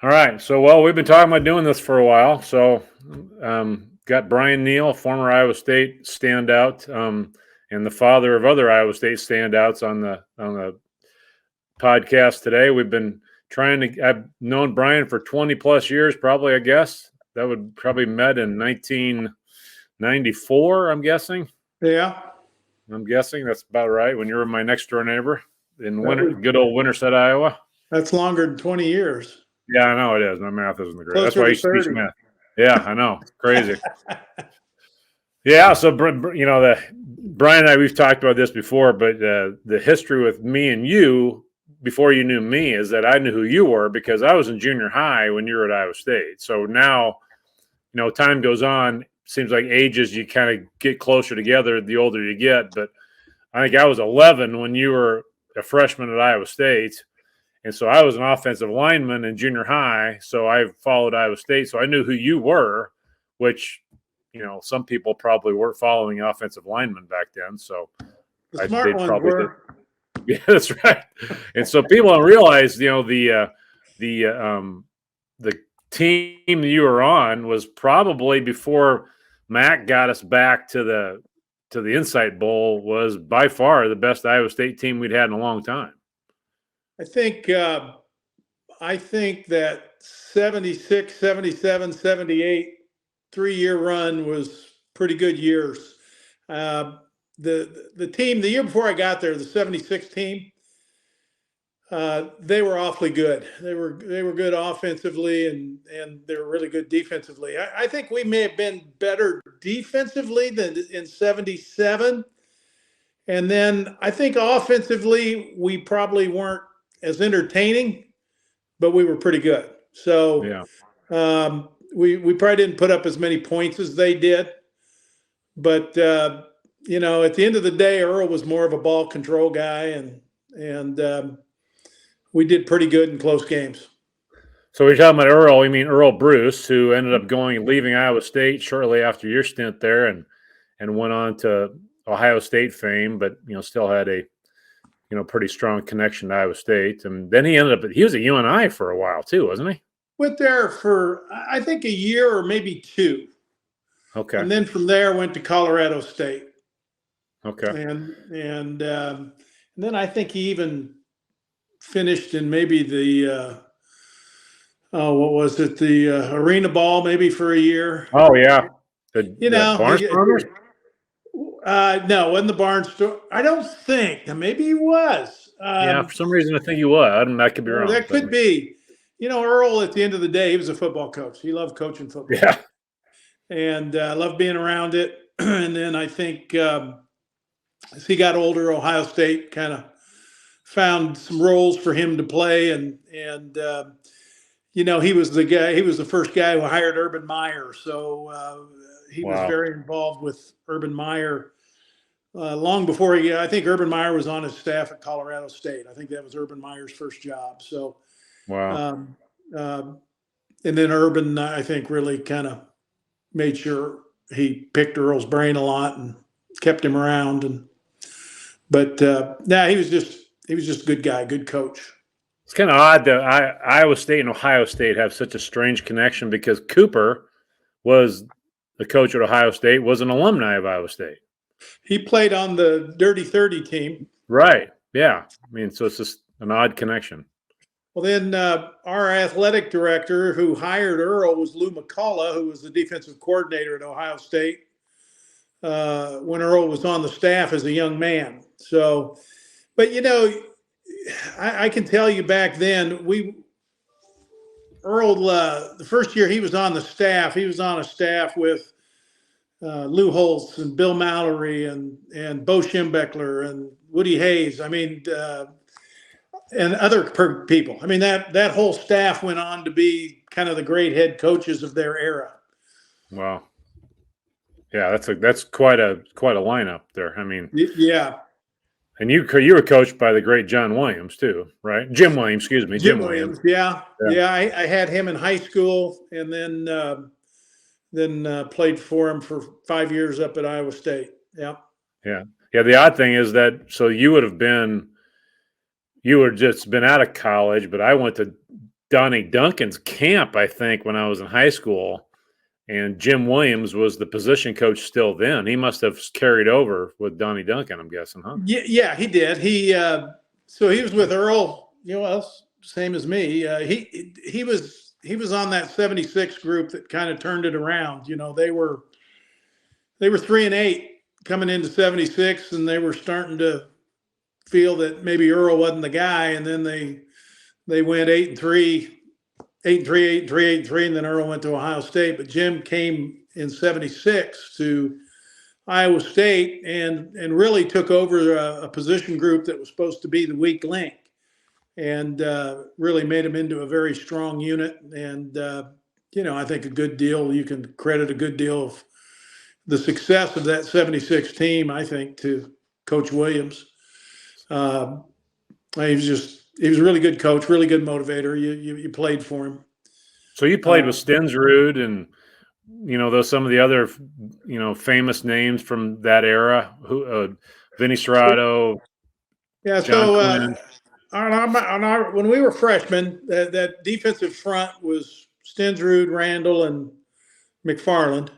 All right. So, well, we've been talking about doing this for a while. So, got Brian Neal, former Iowa State standout, and the father of other Iowa State standouts on the podcast today. We've been trying to. I've known Brian for 20 plus years, probably. I guess that would probably met in 1994. I'm guessing. Yeah. I'm guessing that's about right. When you were my next door neighbor in That good old Winterset, Iowa. That's longer than 20 years. Yeah, I know it is. My math isn't the great. That's Closer why I to used to teach 30. math. Yeah, I know. It's crazy. Yeah, so the Brian and I, we've talked about this before, but the history with me and you before you knew me is that I knew who you were because I was in junior high when you were at Iowa State. So now, time goes on. Seems like ages you kind of get closer together the older you get. But I think I was 11 when you were a freshman at Iowa State. And so I was an offensive lineman in junior high. So I followed Iowa State. So I knew who you were, which, some people probably weren't following offensive linemen back then. So the smart ones were. Yeah, that's right. And so people don't realize, the team you were on was probably before Mac got us back to the Insight Bowl was by far the best Iowa State team we'd had in a long time. I think that 76, 77, 78 3-year run was pretty good years. The team the year before I got there, the 76 team, they were awfully good. They were good offensively and they were really good defensively. I think we may have been better defensively than in 77. And then I think offensively we probably weren't as entertaining, but we were pretty good. So Yeah. We probably didn't put up as many points as they did. But at the end of the day, Earl was more of a ball control guy, and we did pretty good in close games. So we're talking about Earl. You mean Earl Bruce, who ended up leaving Iowa State shortly after your stint there, and went on to Ohio State fame, but still had a pretty strong connection to Iowa State. And then he was at UNI for a while too, wasn't he? Went there for I think a year or maybe two. Okay. And then from there went to Colorado State. Okay. And then I think he even finished in maybe the what was it, the Arena Ball maybe for a year. Oh yeah, the Barnstormers. No, wasn't the Barnstormers? I don't think. Maybe he was. Yeah, for some reason I think he was. That could be wrong. That could be. Earl, at the end of the day, he was a football coach. He loved coaching football. Yeah. And loved being around it. And then I think as he got older, Ohio State kind of found some roles for him to play. And he was the guy. He was the first guy who hired Urban Meyer. So he was very involved with Urban Meyer long before I think Urban Meyer was on his staff at Colorado State. I think that was Urban Meyer's first job. So, wow. And then Urban, I think, really kind of made sure he picked Earl's brain a lot and kept him around. But he was just a good guy, good coach. It's kind of odd that Iowa State and Ohio State have such a strange connection because Cooper was the coach at Ohio State, was an alumni of Iowa State. He played on the Dirty 30 team. Right. Yeah. I mean, so it's just an odd connection. Well, then our athletic director who hired Earl was Lou McCullough, who was the defensive coordinator at Ohio State when Earl was on the staff as a young man. So, but I can tell you back then, Earl, the first year he was on the staff, he was on a staff with Lou Holtz and Bill Mallory and Bo Schembechler and Woody Hayes. I mean, and other people. I mean, that whole staff went on to be kind of the great head coaches of their era. Wow. Yeah, that's quite a lineup there. I mean, yeah. And you were coached by the great John Williams too, right? Jim Williams, excuse me. Jim Williams. Yeah. I had him in high school, and then played for him for 5 years up at Iowa State. Yeah. Yeah. The odd thing is that you had just been out of college, but I went to Donnie Duncan's camp, I think, when I was in high school. And Jim Williams was the position coach still then. He must have carried over with Donnie Duncan, I'm guessing, huh? Yeah, he did. So he was with Earl, well, same as me. He was on that 76 group that kind of turned it around. They were 3-8 coming into 76, and they were starting to feel that maybe Earl wasn't the guy, and then they went 8-3, 8-3, 8-3, 8-3, and then Earl went to Ohio State. But Jim came in 76 to Iowa State and really took over a position group that was supposed to be the weak link, and really made them into a very strong unit. And I think a good deal, you can credit a good deal of the success of that 76 team, I think, to Coach Williams. He was a really good coach, really good motivator. You played for him. So you played with Stensrud and those some of the other famous names from that era. Who Vinny Serrato. Yeah. John When we were freshmen, that defensive front was Stensrud, Randall, and McFarland.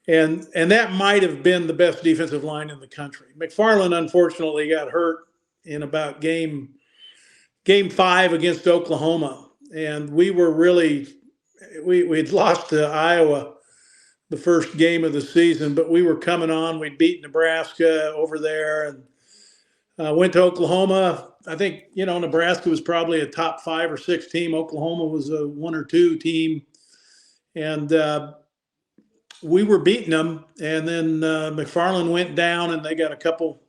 And that might have been the best defensive line in the country. McFarland, unfortunately, got hurt in about game 5 against Oklahoma. And we were we'd lost to Iowa the first game of the season, but we were coming on. We'd beat Nebraska over there and went to Oklahoma. I think, Nebraska was probably a top 5 or 6 team. Oklahoma was a 1 or 2 team. And we were beating them. And then McFarland went down, and they got a couple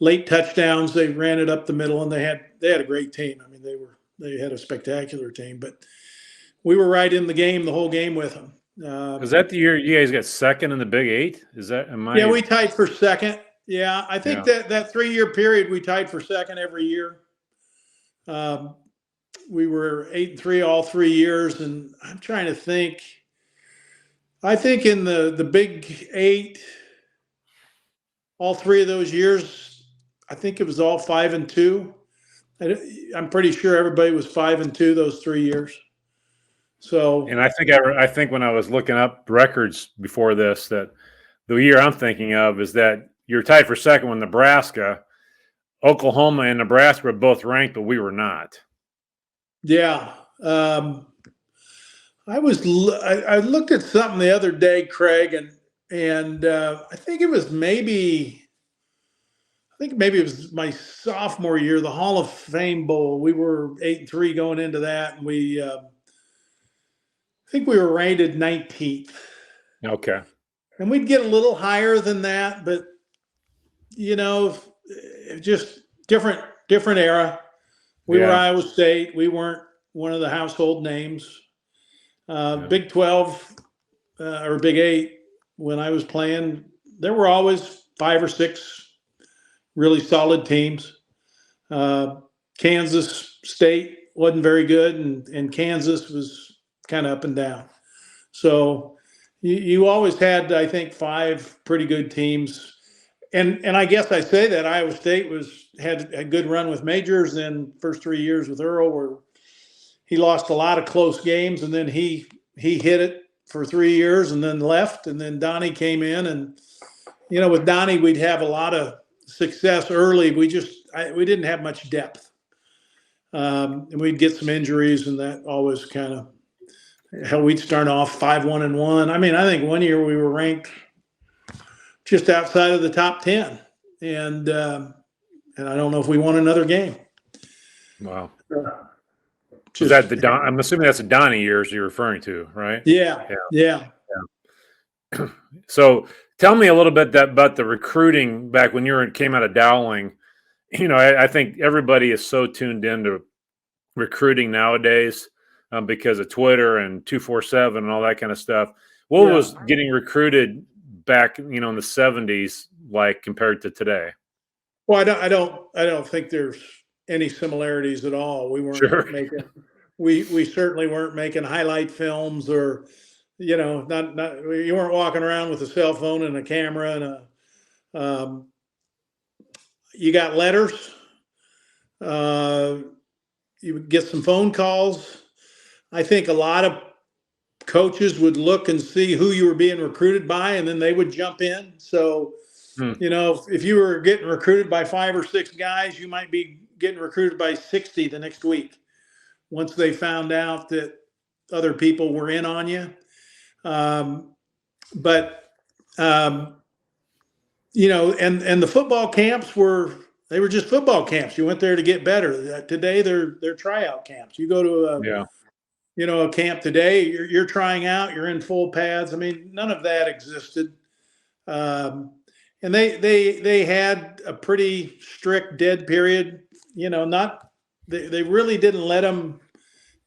late touchdowns. They ran it up the middle, and they had a great team. I mean, they had a spectacular team, but we were right in the game the whole game with them. Was that the year you guys got second in the Big Eight? Is that Yeah, we tied for second. Yeah, I think that 3-year period we tied for second every year. We were 8-3 all 3 years, and I'm trying to think. I think in the Big Eight, all 3 of those years, I think it was all 5-2. I'm pretty sure everybody was 5-2 those 3 years. So, and I think when I was looking up records before this, that the year I'm thinking of is that you're tied for second with Nebraska. Oklahoma and Nebraska were both ranked, but we were not. Yeah. I looked at something the other day, Craig, and I think it was maybe it was my sophomore year, the Hall of Fame Bowl. We were 8-3 going into that, and I think we were rated 19th. Okay. And we'd get a little higher than that, but just different era. We were Iowa State. We weren't one of the household names. Big 12 or Big 8, when I was playing, there were always 5 or 6 really solid teams. Kansas State wasn't very good, and Kansas was kind of up and down. So you always had, I think, 5 pretty good teams. And I guess I say that Iowa State had a good run with Majors in first 3 years with Earl, where he lost a lot of close games, and then he hit it for 3 years and then left, and then Donnie came in, and with Donnie we'd have a lot of success early. We didn't have much depth, and we'd get some injuries, and that always kind of hell. We'd start off 5-1-1. I mean, I think one year we were ranked just outside of the top 10, and I don't know if we won another game. Wow. Is that I'm assuming that's the Donnie years you're referring to, right? Yeah. So tell me a little bit about the recruiting back when you came out of Dowling. I think everybody is so tuned into recruiting nowadays because of Twitter and 247 and all that kind of stuff. What was getting recruited back, in the 70s like compared to today? Well, I don't think there's any similarities at all. We weren't making, we certainly weren't making highlight films, or you weren't walking around with a cell phone and a camera and you got letters. you would get some phone calls. I think a lot of coaches would look and see who you were being recruited by, and then they would jump in. So, Hmm. if you were getting recruited by 5 or 6 guys, you might be getting recruited by 60 the next week once they found out that other people were in on you. But and the football camps were just football camps. You went there to get better. Today they're tryout camps. You go to a camp today, you're trying out, you're in full pads. I mean, none of that existed. And they had a pretty strict dead period. They really didn't let them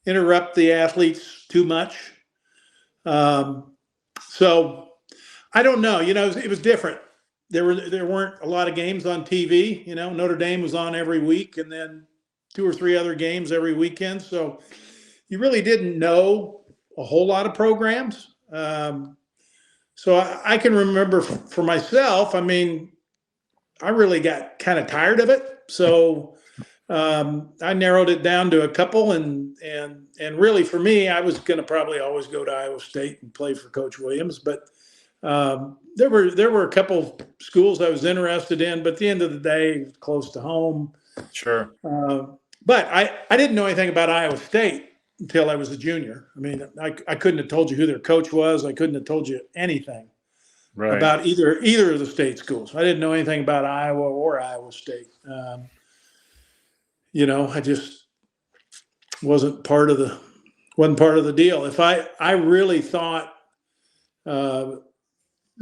interrupt the athletes too much. So I don't know. It was different. There weren't a lot of games on TV. Notre Dame was on every week, and then 2 or 3 other games every weekend. So you really didn't know a whole lot of programs. So I can remember for myself. I mean, I really got kind of tired of it. So I narrowed it down to a couple, and really for me, I was going to probably always go to Iowa State and play for Coach Williams. But there were a couple schools I was interested in, but at the end of the day, close to home. Sure. But I didn't know anything about Iowa State until I was a junior. I mean, I couldn't have told you who their coach was. I couldn't have told you anything about either of the state schools. I didn't know anything about Iowa or Iowa State. I just wasn't part of the deal. If I really thought the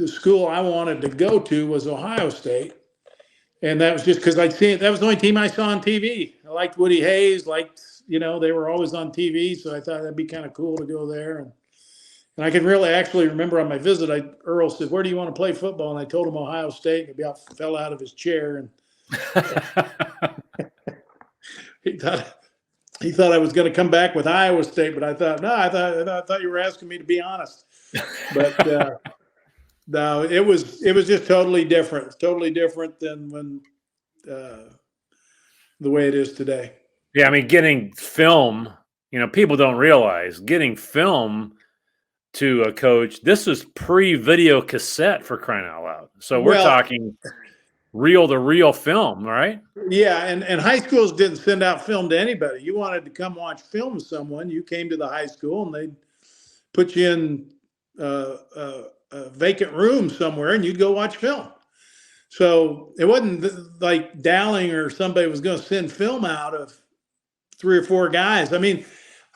school I wanted to go to was Ohio State, and that was just because I'd seen it. That was the only team I saw on TV. I liked Woody Hayes, they were always on TV, so I thought that'd be kind of cool to go there. And I can really actually remember on my visit, Earl said, "Where do you want to play football?" And I told him Ohio State, and he about fell out of his chair. And he thought I was going to come back with Iowa State, but I thought, no, I thought you were asking me to be honest. But no, it was just totally different than when the way it is today. Yeah, I mean, getting film, people don't realize getting film to a coach. This was pre-video cassette, for crying out loud. So we're talking reel-to-reel film, right? Yeah, and high schools didn't send out film to anybody. You wanted to come watch film with someone, you came to the high school, and they'd put you in a vacant room somewhere, and you'd go watch film. So it wasn't like Dowling or somebody was going to send film out of 3 or 4 guys. I mean,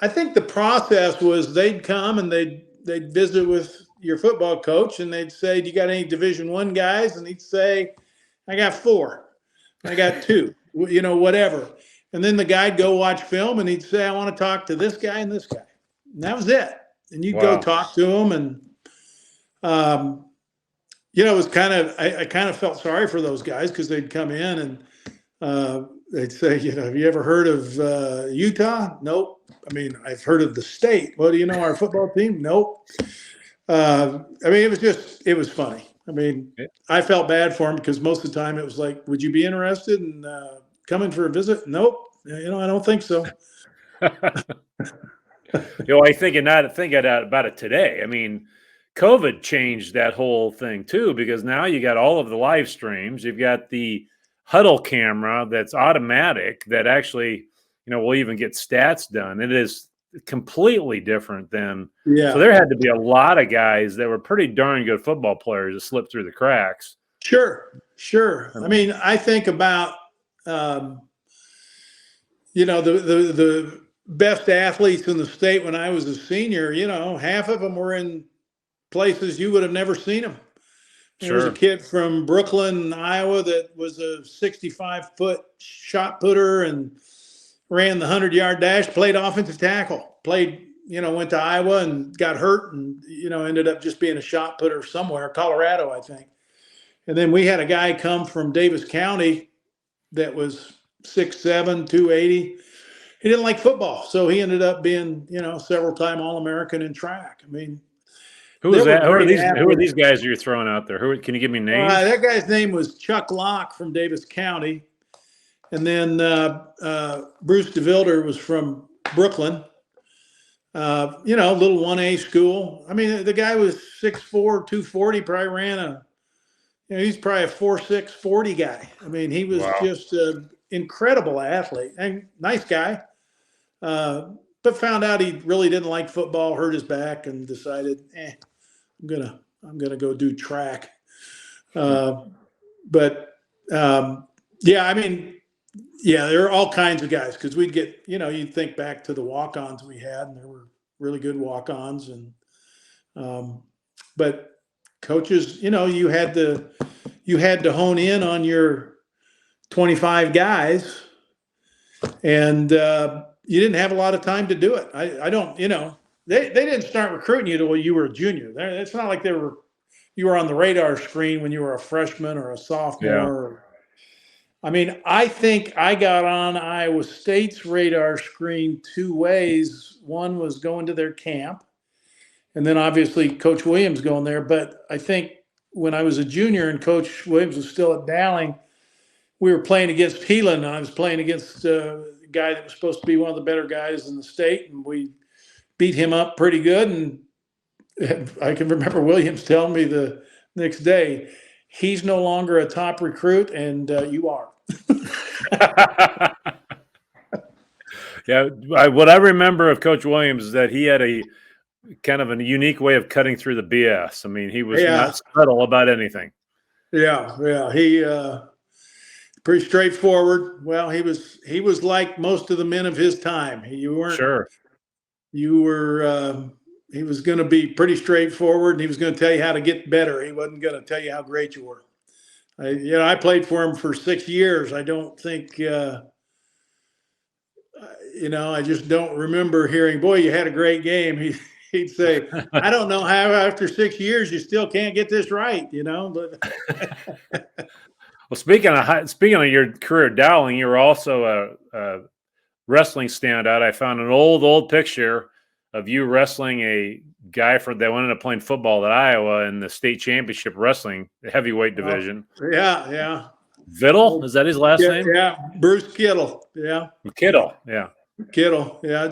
I think the process was they'd come and they'd visit with your football coach, and they'd say, "Do you got any Division I guys?" And he'd say, "I got 4. I got 2," whatever. And then the guy'd go watch film, and he'd say, "I want to talk to this guy and this guy." And that was it. And you'd go talk to them. And, it was I kind of felt sorry for those guys because they'd come in and they'd say, "Have you ever heard of Utah?" "Nope." "I mean, I've heard of the state." "Well, do you know our football team?" "Nope." I mean, it was funny. I mean, I felt bad for him because most of the time it was like, "Would you be interested in coming for a visit?" "Nope. I don't think so." I think about it today. I mean, COVID changed that whole thing too, because now you got all of the live streams. You've got the huddle camera that's automatic that actually, will even get stats done. It is completely different than. Yeah. So there had to be a lot of guys that were pretty darn good football players that slipped through the cracks. Sure. I mean, I think about, the best athletes in the state when I was a senior, half of them were in places you would have never seen them. There was a kid from Brooklyn, Iowa, that was a 65-foot shot putter and ran the 100-yard dash, played offensive tackle, went to Iowa and got hurt and, ended up just being a shot putter somewhere, Colorado, I think. And then we had a guy come from Davis County that was 6'7", 280. He didn't like football, so he ended up being, several-time All-American in track. I mean, who is that? Who are these guys you're throwing out there? Can you give me names? That guy's name was Chuck Locke from Davis County. And then Bruce DeVilder was from Brooklyn. Little 1A school. I mean, the guy was 6'4", 240, probably ran he's probably a 4'6", 40 guy. I mean, he was Wow. just an incredible athlete and nice guy. But found out he really didn't like football, hurt his back, and decided, I'm gonna go do track. There are all kinds of guys because we'd get, you'd think back to the walk-ons we had, and there were really good walk-ons, but coaches, you had to hone in on your 25 guys, and you didn't have a lot of time to do it. I don't, they didn't start recruiting you till you were a junior. It's not like you were on the radar screen when you were a freshman or a sophomore. I mean, I think I got on Iowa State's radar screen two ways. One was going to their camp, and then obviously Coach Williams going there. But I think when I was a junior and Coach Williams was still at Dowling, we were playing against Heelan, and I was playing against a guy that was supposed to be one of the better guys in the state, and we beat him up pretty good. And I can remember Williams telling me the next day, he's no longer a top recruit, and you are. Yeah, what I remember of Coach Williams is that he had a kind of a unique way of cutting through the BS. I mean, he was not subtle about anything. Yeah, he pretty straightforward. Well, he was like most of the men of his time. He was going to be pretty straightforward, and he was going to tell you how to get better. He wasn't going to tell you how great you were. I played for him for 6 years. I don't think, I just don't remember hearing, boy, you had a great game. He'd say, I don't know how after 6 years you still can't get this right, But well, speaking of your career at Dowling, you were also a wrestling standout. I found an old picture of you wrestling a guy that ended up playing football at Iowa in the state championship wrestling, the heavyweight division. Yeah. Vittle, is that his last name? Yeah, Bruce Kittle. Yeah. Kittle. Yeah,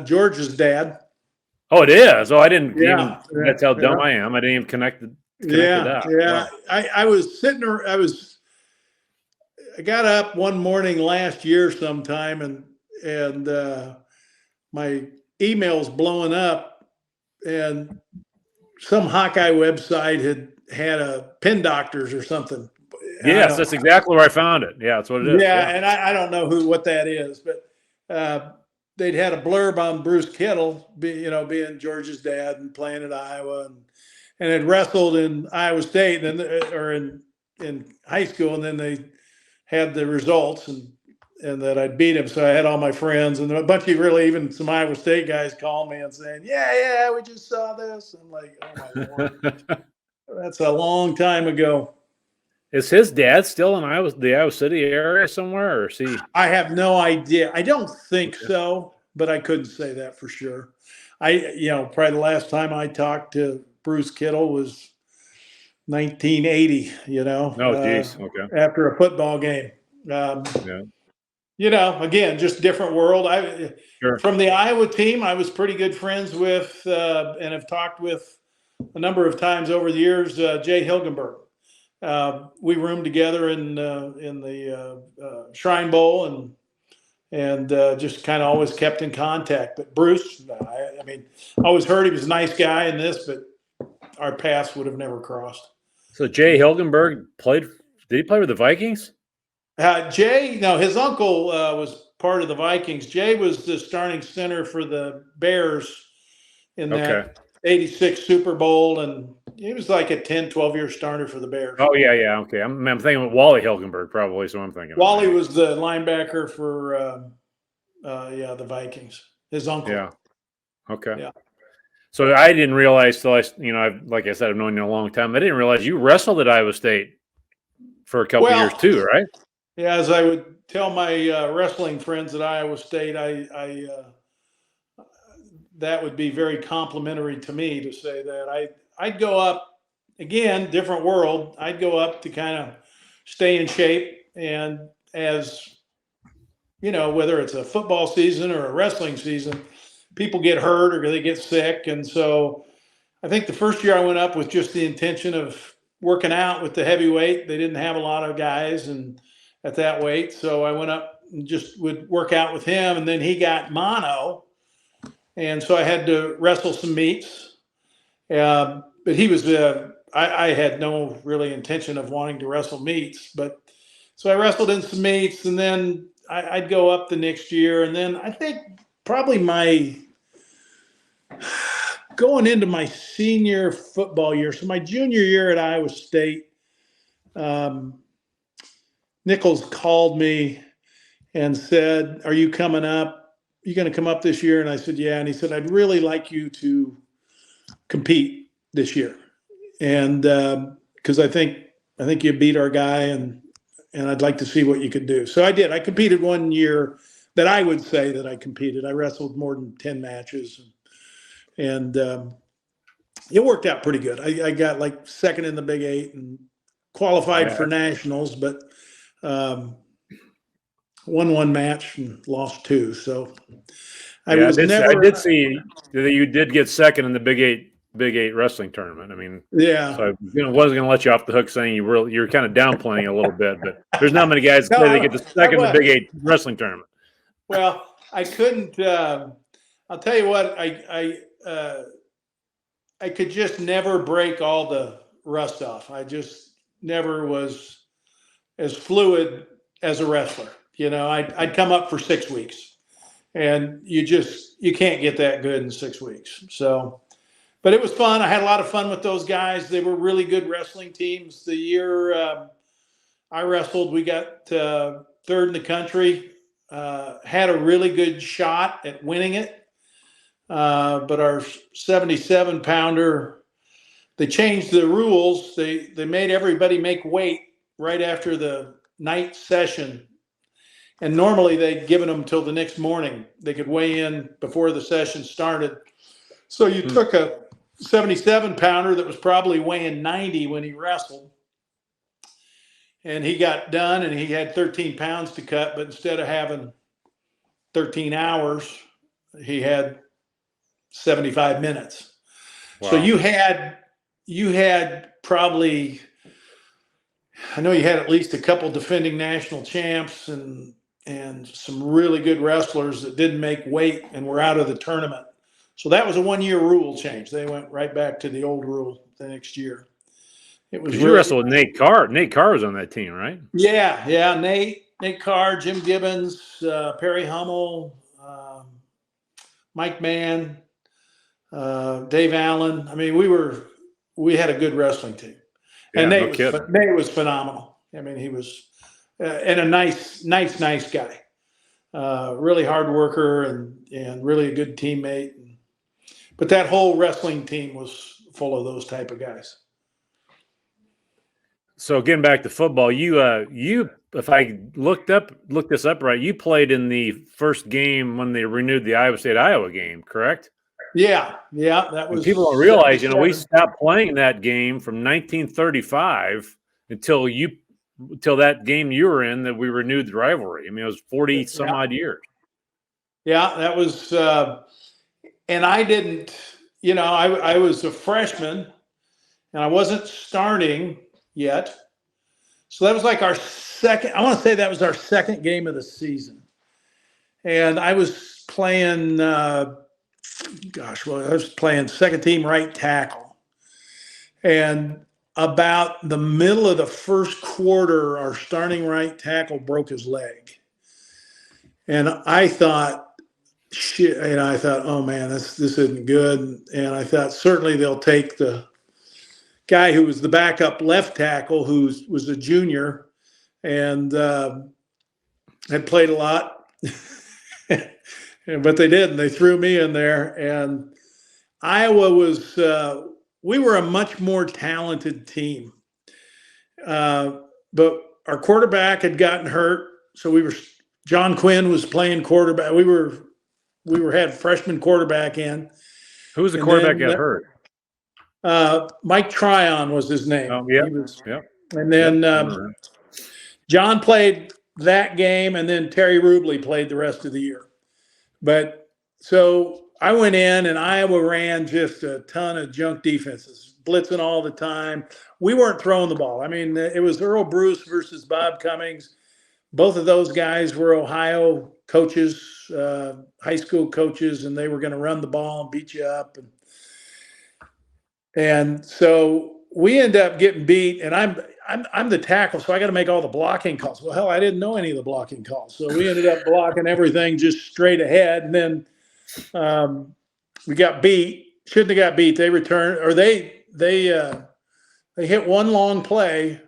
George's dad. Oh, it is. Oh, I didn't even. That's how dumb I am. I didn't even connect that. Yeah. Wow. I got up one morning last year sometime, and my email's blowing up, and some Hawkeye website had a Pin Doctors or something. Yes, that's exactly where I found it. Yeah, that's what it is. Yeah, and I don't know what that is, but they'd had a blurb on Bruce Kittle, being George's dad and playing at Iowa, and had wrestled in Iowa State or in high school, and then they had the results and that I'd beat him. So I had all my friends and a bunch of even some Iowa State guys called me and saying, yeah, we just saw this. I'm like, oh my Lord, that's a long time ago. Is his dad still in the Iowa City area somewhere, or is he? I have no idea. I don't think so, but I couldn't say that for sure. Probably the last time I talked to Bruce Kittle was 1980, Oh, geez. Okay. After a football game. Again, just different world. From the Iowa team, I was pretty good friends with and have talked with a number of times over the years, Jay Hilgenberg. We roomed together in the Shrine Bowl and just kind of always kept in contact. But Bruce, I always heard he was a nice guy in this, but our paths would have never crossed. So Jay Hilgenberg did he play with the Vikings? Jay, no, his uncle was part of the Vikings. Jay was the starting center for the Bears in that 86 Super Bowl, and he was like a 10, 12-year starter for the Bears. Oh, yeah. Okay. I'm thinking of Wally Hilgenberg, probably, so I'm thinking. Wally was the linebacker for, the Vikings. His uncle. Yeah. Okay. Yeah. So I didn't realize till like I said, I've known you a long time. I didn't realize you wrestled at Iowa State for a couple years too, right? Yeah, as I would tell my wrestling friends at Iowa State, I that would be very complimentary to me to say that. I'd go up, again, different world. I'd go up to kind of stay in shape, and as whether it's a football season or a wrestling season, people get hurt or they get sick. And so I think the first year I went up with just the intention of working out with the heavyweight. They didn't have a lot of guys and at that weight. So I went up and just would work out with him. And then he got mono. And so I had to wrestle some meets. But he was, I had no really intention of wanting to wrestle meets. But so I wrestled in some meets, and then I'd go up the next year. And then I think probably going into my senior football year, so my junior year at Iowa State, Nichols called me and said, "Are you coming up? You going to come up this year?" And I said, "Yeah." And he said, "I'd really like you to compete this year, and because I think you beat our guy, and I'd like to see what you could do." So I did. I competed one year that I would say that I competed. I wrestled more than 10 matches, and it worked out pretty good. I got like second in the Big Eight and qualified for nationals, but won one match and lost two. So I did see that you did get second in the Big Eight wrestling tournament. I mean, yeah. So I wasn't going to let you off the hook saying you're kind of downplaying a little bit, but there's not many guys that say they get the second in the Big Eight wrestling tournament. Well, I couldn't. I'll tell you what. I could just never break all the rust off. I just never was as fluid as a wrestler. I'd come up for 6 weeks, and you can't get that good in 6 weeks. So, but it was fun. I had a lot of fun with those guys. They were really good wrestling teams. The year I wrestled, we got third in the country. Had a really good shot at winning it. But our 77-pounder, they changed the rules. They made everybody make weight right after the night session. And normally they'd given them till the next morning. They could weigh in before the session started. So you took a 77-pounder that was probably weighing 90 when he wrestled. And he got done, and he had 13 pounds to cut, but instead of having 13 hours, he had 75 minutes. Wow. So you had probably, I know you had at least a couple defending national champs and some really good wrestlers that didn't make weight and were out of the tournament. So that was a 1-year rule change. They went right back to the old rule the next year. It was you wrestled with Nate Carr. Nate Carr was on that team, right? Yeah. Nate Carr, Jim Gibbons, Perry Hummel, Mike Mann, Dave Allen. I mean, we had a good wrestling team, and Nate was phenomenal. I mean, he was and a nice guy, really hard worker and really a good teammate. But that whole wrestling team was full of those type of guys. So getting back to football, you if I looked this up right, you played in the first game when they renewed the Iowa game, correct? Yeah, that was. And people don't realize, we stopped playing that game from 1935 until that game you were in that we renewed the rivalry. I mean, it was 40 some odd years. Yeah, that was, and I didn't. I was a freshman, and I wasn't starting yet. So that was like our second, I want to say that was our second game of the season. And I was playing, I was playing second team right tackle. And about the middle of the first quarter, our starting right tackle broke his leg. And I thought, oh man, this isn't good. And I thought certainly they'll take the guy who was the backup left tackle, who was a junior and had played a lot, but they didn't. They threw me in there, and Iowa was. We were a much more talented team, but our quarterback had gotten hurt, so John Quinn was playing quarterback. We had freshman quarterback in. Who was the quarterback got hurt? Mike Tryon was his name. Oh, yeah. And then John played that game, and then Terry Rubley played the rest of the year. But so I went in, and Iowa ran just a ton of junk defenses, blitzing all the time. We weren't throwing the ball. I mean, it was Earl Bruce versus Bob Cummings. Both of those guys were Ohio coaches, high school coaches, and they were going to run the ball and beat you up. And so we end up getting beat, and I'm the tackle, so I got to make all the blocking calls. Well, hell, I didn't know any of the blocking calls, so we ended up blocking everything just straight ahead. And then we got beat. Shouldn't have got beat. They returned, or they hit one long play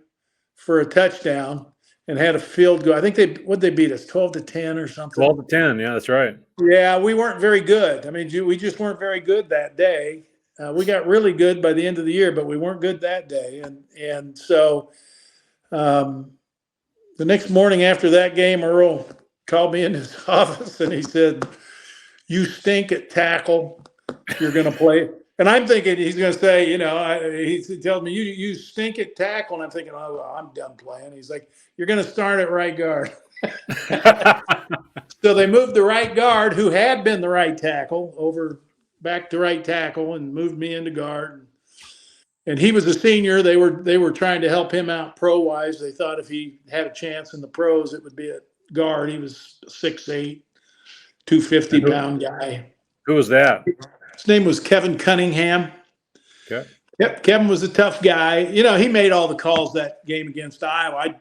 for a touchdown and had a field goal. I think they beat us 12-10 or something. 12-10, yeah, that's right. Yeah, we weren't very good. I mean, we just weren't very good that day. We got really good by the end of the year, but we weren't good that day. And so the next morning after that game, Earl called me in his office and he said, "You stink at tackle. You're going to play." And I'm thinking he's going to say, he tells me, you stink at tackle. And I'm thinking, oh, well, I'm done playing. He's like, "You're going to start at right guard." So they moved the right guard, who had been the right tackle, over back to right tackle, and moved me into guard. And he was a senior. They were trying to help him out pro wise. They thought if he had a chance in the pros, it would be at guard. He was 6'8", 250-pound guy. Who was that? His name was Kevin Cunningham. Okay. Yep, Kevin was a tough guy. He made all the calls that game against Iowa.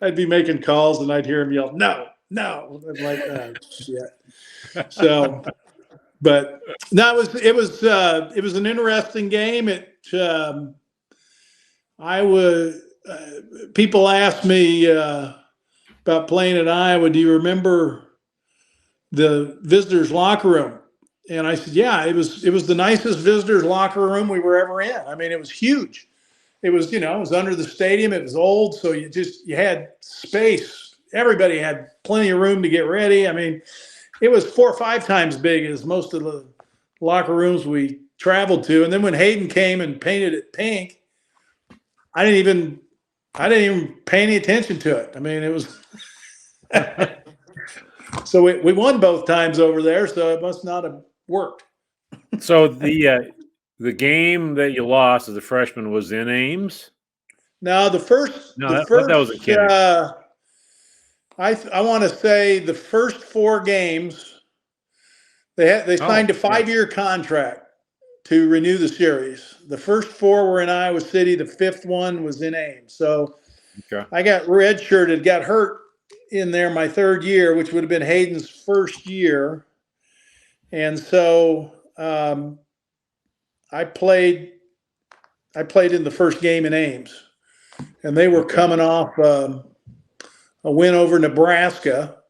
I'd be making calls and I'd hear him yell, "No, no." I'm like, "Oh, shit." So, but no, it was an interesting game. People asked me about playing at Iowa. Do you remember the visitors' locker room? And I said, yeah, it was the nicest visitors' locker room we were ever in. I mean, it was huge. It was, it was under the stadium. It was old, so you had space. Everybody had plenty of room to get ready. I mean, it was 4 or 5 times big as most of the locker rooms we traveled to. And then when Hayden came and painted it pink, I didn't even pay any attention to it. I mean, it was so we won both times over there, so it must not have worked. So the game that you lost as a freshman was in Ames? No, that was in Kenny. I want to say the first 4 games, they signed a 5-year contract to renew the series. The first 4 were in Iowa City. The 5th one was in Ames. So okay. I got redshirted, got hurt in there my 3rd year, which would have been Hayden's first year. And so I played in the first game in Ames, and they were coming off a win over Nebraska,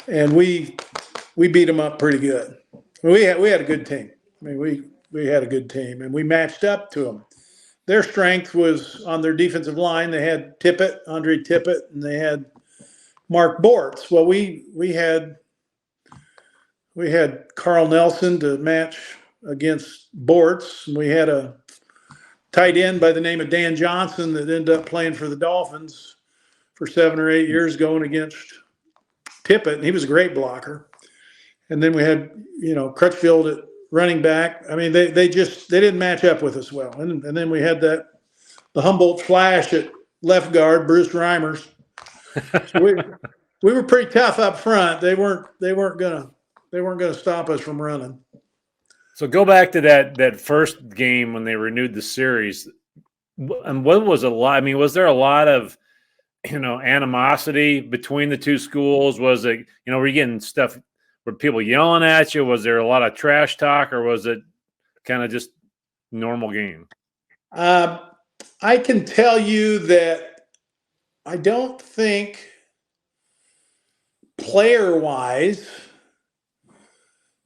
and we beat them up pretty good. We had a good team. I mean, we had a good team, and we matched up to them. Their strength was on their defensive line. They had Andre Tippett, and they had Mark Bortz. Well, we had Carl Nelson to match against Bortz, and we had a tight end by the name of Dan Johnson that ended up playing for the Dolphins for 7 or 8 years, going against Tippett, and he was a great blocker. And then we had Crutchfield at running back. I mean, they didn't match up with us well. And then we had the Humboldt Flash at left guard, Bruce Reimers. So we were pretty tough up front. They weren't gonna stop us from running. So go back to that first game when they renewed the series. And what was a lot? I mean, was there a lot of animosity between the two schools? Was it were you getting stuff? Were people yelling at you? Was there a lot of trash talk, or was it kind of just normal game? I can tell you that I don't think player-wise.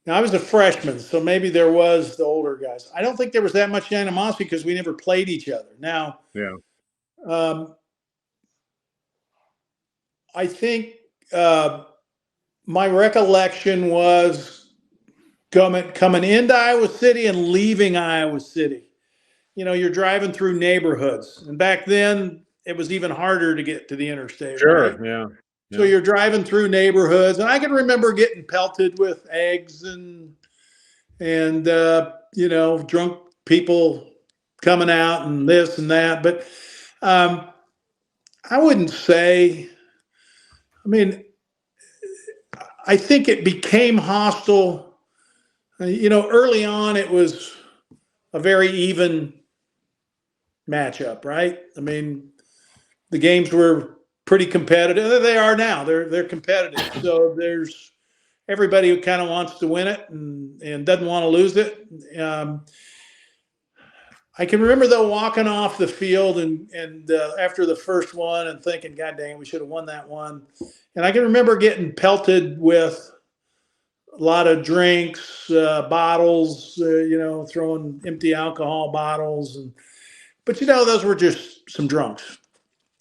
Now, I was a freshman, so maybe there was the older guys. I don't think there was that much animosity because we never played each other. Now, yeah. I think my recollection was coming into Iowa City and leaving Iowa City. You're driving through neighborhoods. And back then, it was even harder to get to the interstate, right? Sure. Yeah. So you're driving through neighborhoods, and I can remember getting pelted with eggs and drunk people coming out and this and that. But I wouldn't say. I mean, I think it became hostile. Early on, it was a very even matchup, right? I mean, the games were pretty competitive. They are now. They're competitive. So there's everybody who kind of wants to win it and doesn't want to lose it. I can remember though walking off the field and after the first one and thinking, God dang, we should have won that one. And I can remember getting pelted with a lot of drinks, bottles, throwing empty alcohol bottles, but those were just some drunks.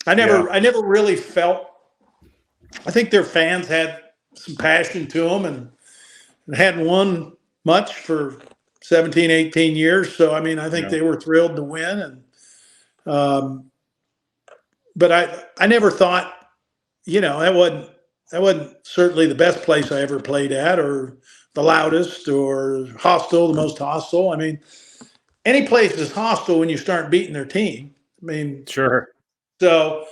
I never really felt. I think their fans had some passion to them and hadn't won much for 17, 18 years. So, I mean, I think they were thrilled to win. But I never thought, that wasn't certainly the best place I ever played at or the loudest or hostile, the most hostile. I mean, any place is hostile when you start beating their team. I mean, sure. So,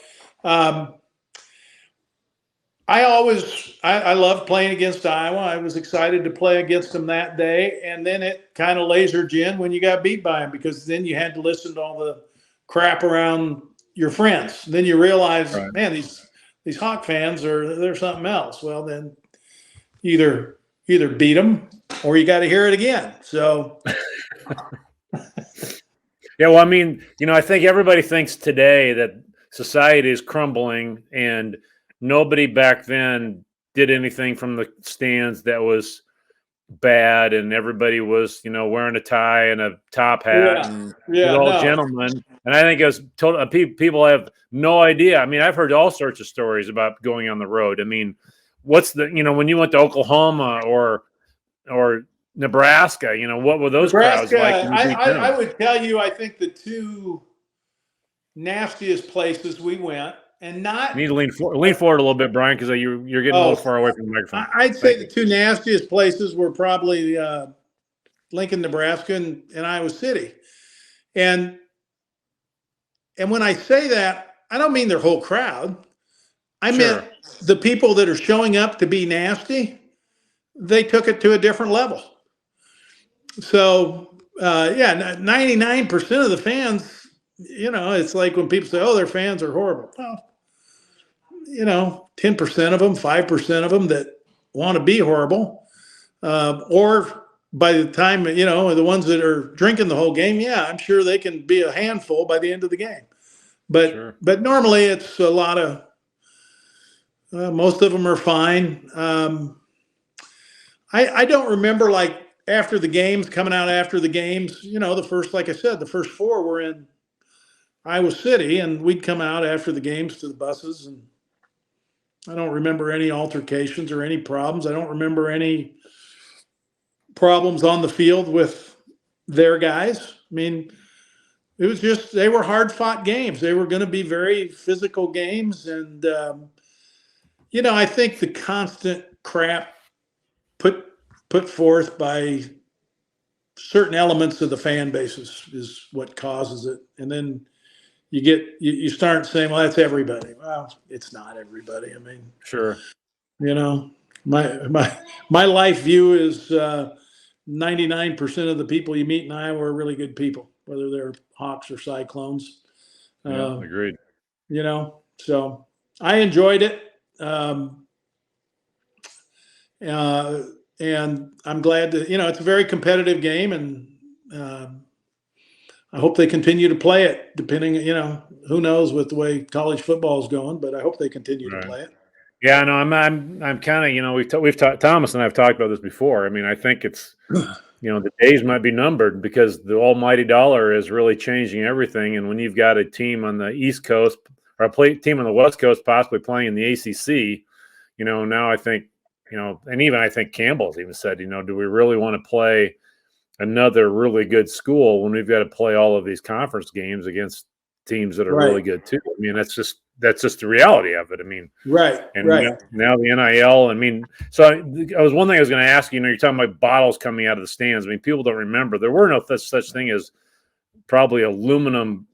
I loved playing against Iowa. I was excited to play against them that day. And then it kind of lasered you in when you got beat by them, because then you had to listen to all the crap around your friends. And then you realize, Right. Man, these Hawk fans they're something else. Well, then either beat them or you got to hear it again. So. Yeah. Well, I mean, I think everybody thinks today that society is crumbling, and nobody back then did anything from the stands that was bad, and everybody was, wearing a tie and a top hat and all gentlemen. And I think it was total. People have no idea. I mean, I've heard all sorts of stories about going on the road. I mean, what's the when you went to Oklahoma or Nebraska, what were those crowds like? I would tell you, I think the two nastiest places we went, and not. You need to lean forward a little bit, Brian, because you're getting a little far away from the microphone. I'd say the two nastiest places were probably Lincoln, Nebraska, and Iowa City. And when I say that, I don't mean their whole crowd. I meant the people that are showing up to be nasty. They took it to a different level. So 99% of the fans, it's like when people say, "Oh, their fans are horrible." Well, 10% of them, 5% of them that want to be horrible, or by the time, the ones that are drinking the whole game, I'm sure they can be a handful by the end of the game. But normally it's a lot of, most of them are fine. I don't remember after the games, coming out after the games, the first, like I said, the first four were in Iowa City, and we'd come out after the games to the buses, and I don't remember any altercations or any problems. I don't remember any problems on the field with their guys. I mean, it was just, they were hard fought games. They were going to be very physical games. And, I think the constant crap put forth by certain elements of the fan bases is what causes it. And then you start saying, well, that's everybody. Well, it's not everybody. I mean, sure. My life view is 99% of the people you meet in Iowa are really good people, whether they're Hawks or Cyclones. Agreed. So I enjoyed it. And I'm glad to, it's a very competitive game, and I hope they continue to play it, depending, who knows with the way college football is going, but I hope they continue to play it. Yeah, no, I'm kind of, we've talked, Thomas and I have talked about this before. I mean, I think it's, the days might be numbered, because the almighty dollar is really changing everything. And when you've got a team on the East Coast or a team on the West Coast possibly playing in the ACC, now I think, and even I think Campbell's even said, do we really want to play another really good school when we've got to play all of these conference games against teams that are Right. really good too. I mean, that's just the reality of it. I mean, Right. and Right. now the NIL. I mean, so I was one thing I was going to ask you. You're talking about bottles coming out of the stands. I mean, people don't remember there were no such thing as probably aluminum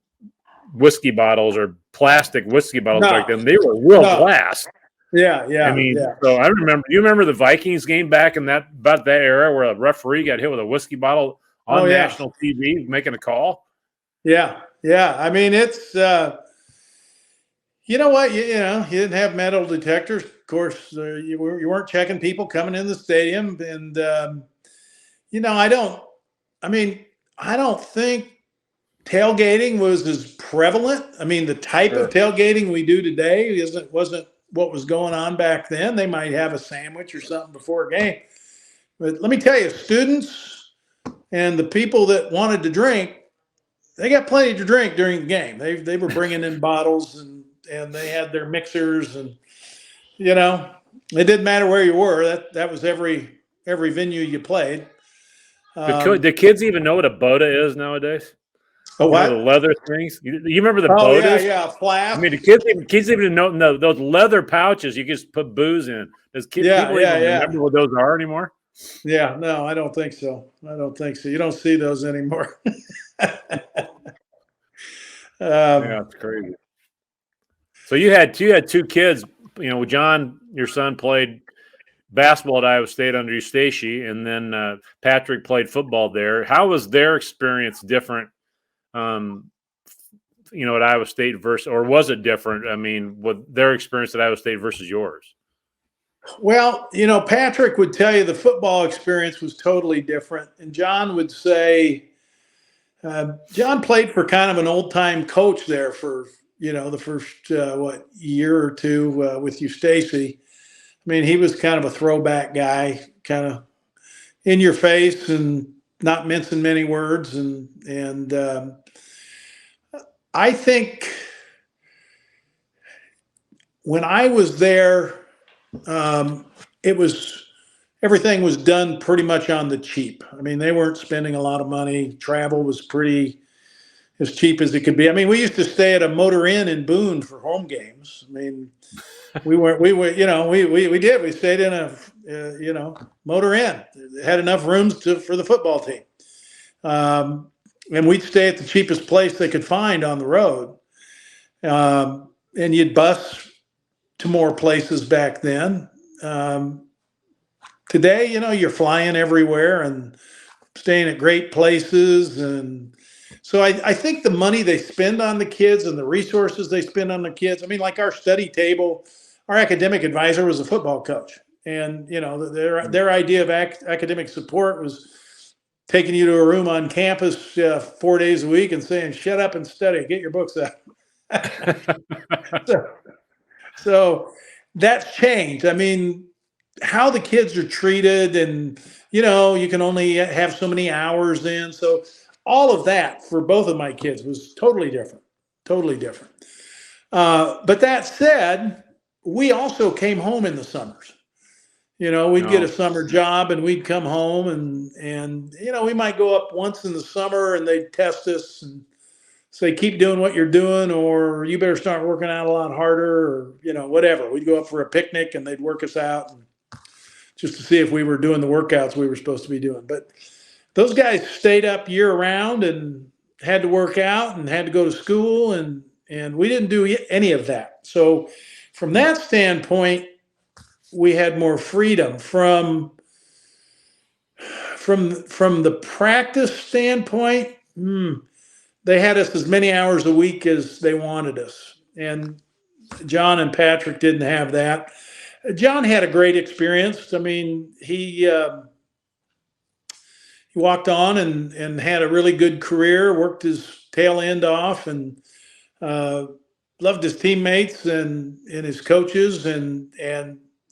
whiskey bottles or plastic whiskey bottles No. back then. They were real glass. Yeah. Yeah. I mean, yeah. so I remember. You remember the Vikings game back in about that era where a referee got hit with a whiskey bottle on national TV making a call? Yeah. Yeah. I mean, it's you know what? You didn't have metal detectors. Of course, you weren't checking people coming in the stadium, and I don't think tailgating was as prevalent. I mean, the type of tailgating we do today wasn't what was going on back then. They might have a sandwich or something before a game, but let me tell you, students and the people that wanted to drink, they got plenty to drink during the game. They were bringing in bottles and they had their mixers, and it didn't matter where you were. That was every venue you played. The kids even know what a Boda is nowadays? What? The leather things. You remember the Oh Bodas? yeah, flask. I mean, the kids even know those leather pouches you just put booze in. Does people even remember what those are anymore? Yeah, no, I don't think so. You don't see those anymore. Yeah, it's crazy. So you had two kids. John, your son, played basketball at Iowa State under Eustace, and then Patrick played football there. How was their experience different? At Iowa State or was it different? I mean, with their experience at Iowa State versus yours? Well, Patrick would tell you the football experience was totally different, and John would say. John played for kind of an old-time coach there for, the first, year or two with Eustace. I mean, he was kind of a throwback guy, kind of in your face and not mincing many words. And I think when I was there, everything was done pretty much on the cheap. I mean, they weren't spending a lot of money. Travel was pretty as cheap as it could be. I mean, we used to stay at a Motor Inn in Boone for home games. I mean, we did. We stayed in a, Motor Inn. It had enough rooms for the football team. And we'd stay at the cheapest place they could find on the road. And you'd bus to more places back then. Today, you're flying everywhere and staying at great places. And so I think the money they spend on the kids and the resources they spend on the kids, I mean, like our study table, our academic advisor was a football coach. And, their idea of academic support was taking you to a room on campus 4 days a week and saying, shut up and study, get your books out. So that's changed. I mean, how the kids are treated and, you can only have so many hours in. So all of that for both of my kids was totally different. But that said, we also came home in the summers. We'd get a summer job and we'd come home and we might go up once in the summer and they'd test us and say, keep doing what you're doing, or you better start working out a lot harder, or, whatever. We'd go up for a picnic and they'd work us out just to see if we were doing the workouts we were supposed to be doing. But those guys stayed up year round and had to work out and had to go to school, and we didn't do any of that. So from that standpoint, we had more freedom. From the practice standpoint, they had us as many hours a week as they wanted us. And John and Patrick didn't have that. John had a great experience. I mean, he walked on and had a really good career, worked his tail end off, and loved his teammates and his coaches, and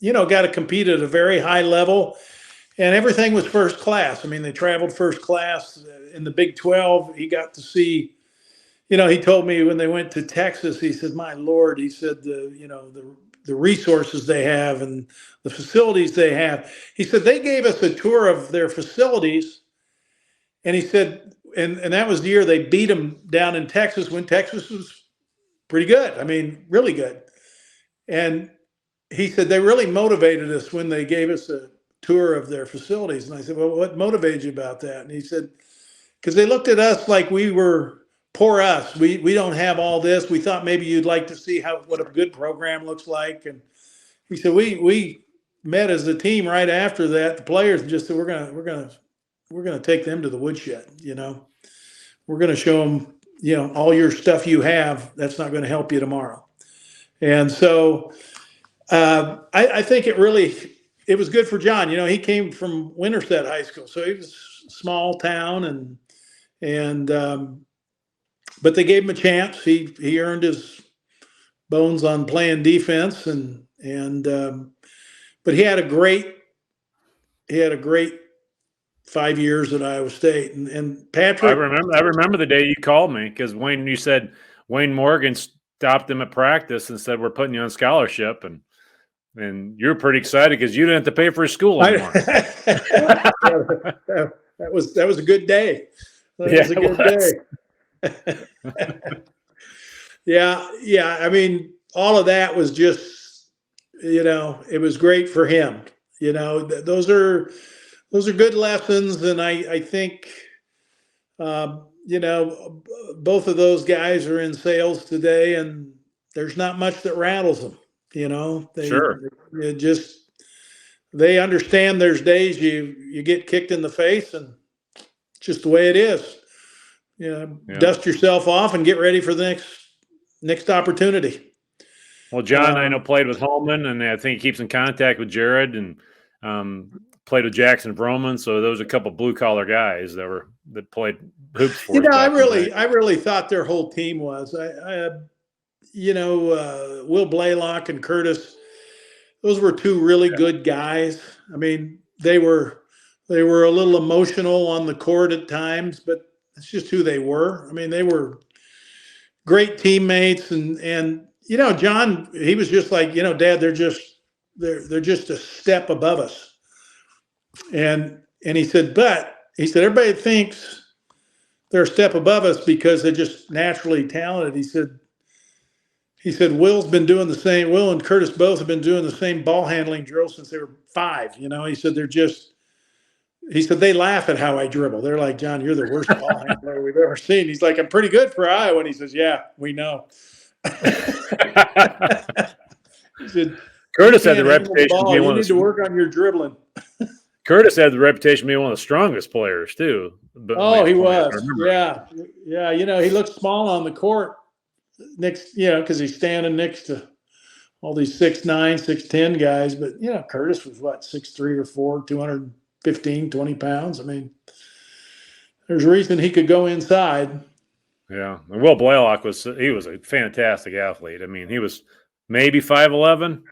got to compete at a very high level. And everything was first class. I mean, they traveled first class in the Big 12. He got to see, he told me when they went to Texas, he said, my Lord, he said, the resources they have and the facilities they have. He said, they gave us a tour of their facilities he said, and that was the year they beat them down in Texas when Texas was pretty good. I mean, really good. And he said they really motivated us when they gave us a tour of their facilities. And I said, well, what motivated you about that? And he said, because they looked at us like we were poor us. We don't have all this. We thought maybe you'd like to see what a good program looks like. And he said we met as a team right after that. The players just said we're gonna take them to the woodshed. We're gonna show them all your stuff you have. That's not going to help you tomorrow. And so I think it was good for John. He came from Winterset High School, so he was a small town, and but they gave him a chance. He earned his bones on playing defense, but he had a great 5 years at Iowa State. And Patrick, I remember the day you called me because you said Wayne Morgan stopped him at practice and said, we're putting you on scholarship. And you're pretty excited because you didn't have to pay for his school anymore. That was a good day. That was a good day. Yeah. I mean, all of that was just, it was great for him. Those are good lessons. And I think, both of those guys are in sales today, and there's not much that rattles them. Sure. They understand there's days you get kicked in the face, and it's just the way it is. Dust yourself off and get ready for the next opportunity. Well, John, I know played with Holman, and I think he keeps in contact with Jared, and played with Jackson Vroman. So those are a couple blue collar guys that played hoops for. I really thought their whole team was. Will Blaylock and Curtis, those were two really good guys. I mean, they were a little emotional on the court at times, but it's just who they were. I mean, they were great teammates, and John, he was just like, Dad, they're just a step above us. And he said, everybody thinks they're a step above us because they're just naturally talented. He said, Will and Curtis both have been doing the same ball handling drill since they were 5. He said, they laugh at how I dribble. They're like, John, you're the worst ball handler we've ever seen. He's like, I'm pretty good for Iowa. And he says, yeah, we know. He said, Curtis had the reputation of being you need to work on your dribbling. Curtis had the reputation of being one of the strongest players too. He was. Yeah. He looked small on the court next, because he's standing next to all these 6'9", 6'10" guys. But Curtis was 6'3" or 4, 215, 20 pounds. I mean, there's a reason he could go inside. Yeah. And Will Blaylock was a fantastic athlete. I mean, he was maybe 5'11".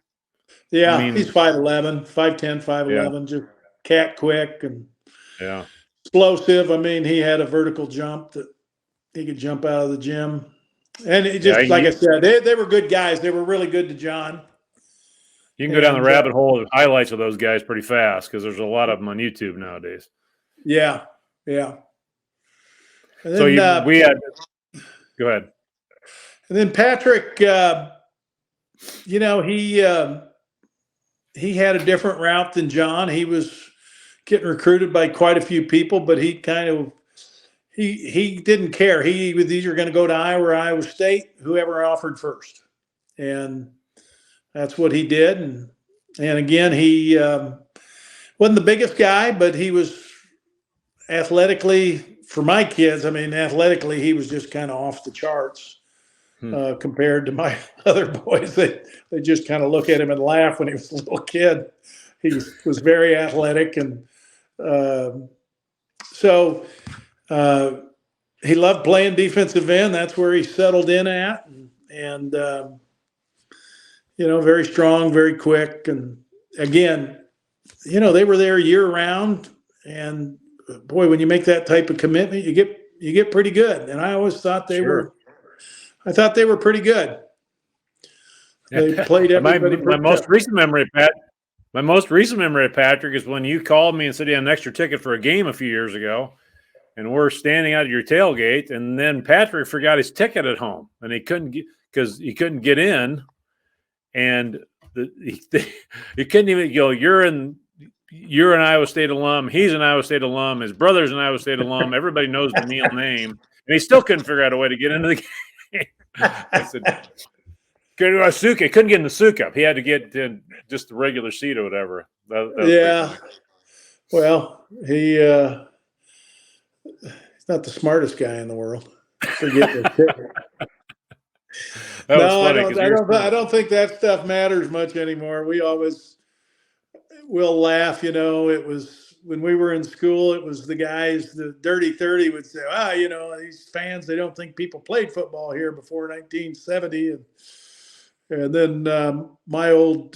Yeah, he's 5'11", 5'10", 5'11", just cat quick and explosive. I mean, he had a vertical jump that he could jump out of the gym. And it just, like I said, they were good guys. They were really good to John. You can go down the rabbit hole of highlights of those guys pretty fast because there's a lot of them on YouTube nowadays. Yeah. And then, so go ahead. And then Patrick, he had a different route than John. He was getting recruited by quite a few people, but he didn't care. He was either going to go to Iowa or Iowa State, whoever offered first. And that's what he did. And again, he wasn't the biggest guy, but he was athletically, for my kids, athletically, he was just kind of off the charts. Compared to my other boys, they just kind of look at him and laugh when he was a little kid. He was very athletic, and so he loved playing defensive end. That's where he settled in at, and very strong, very quick, and again, they were there year round. And boy, when you make that type of commitment, you get pretty good. And I always thought they were. I thought they were pretty good. They played everybody. My most recent memory of Patrick is when you called me and said you had an extra ticket for a game a few years ago, and we're standing out at your tailgate, and then Patrick forgot his ticket at home, and he couldn't get in, and he couldn't even go. You're an Iowa State alum. He's an Iowa State alum. His brother's an Iowa State alum. Everybody knows the Neal name, and he still couldn't figure out a way to get into the game. I said, "Go to a suit. Couldn't get in the suit up. He had to get in just the regular seat or whatever." Yeah. Well, he's not the smartest guy in the world. Forget the ticket. No, I don't think that stuff matters much anymore. We'll laugh, it was when we were in school, it was the guys, the Dirty 30 would say, these fans, they don't think people played football here before 1970. And then some of my old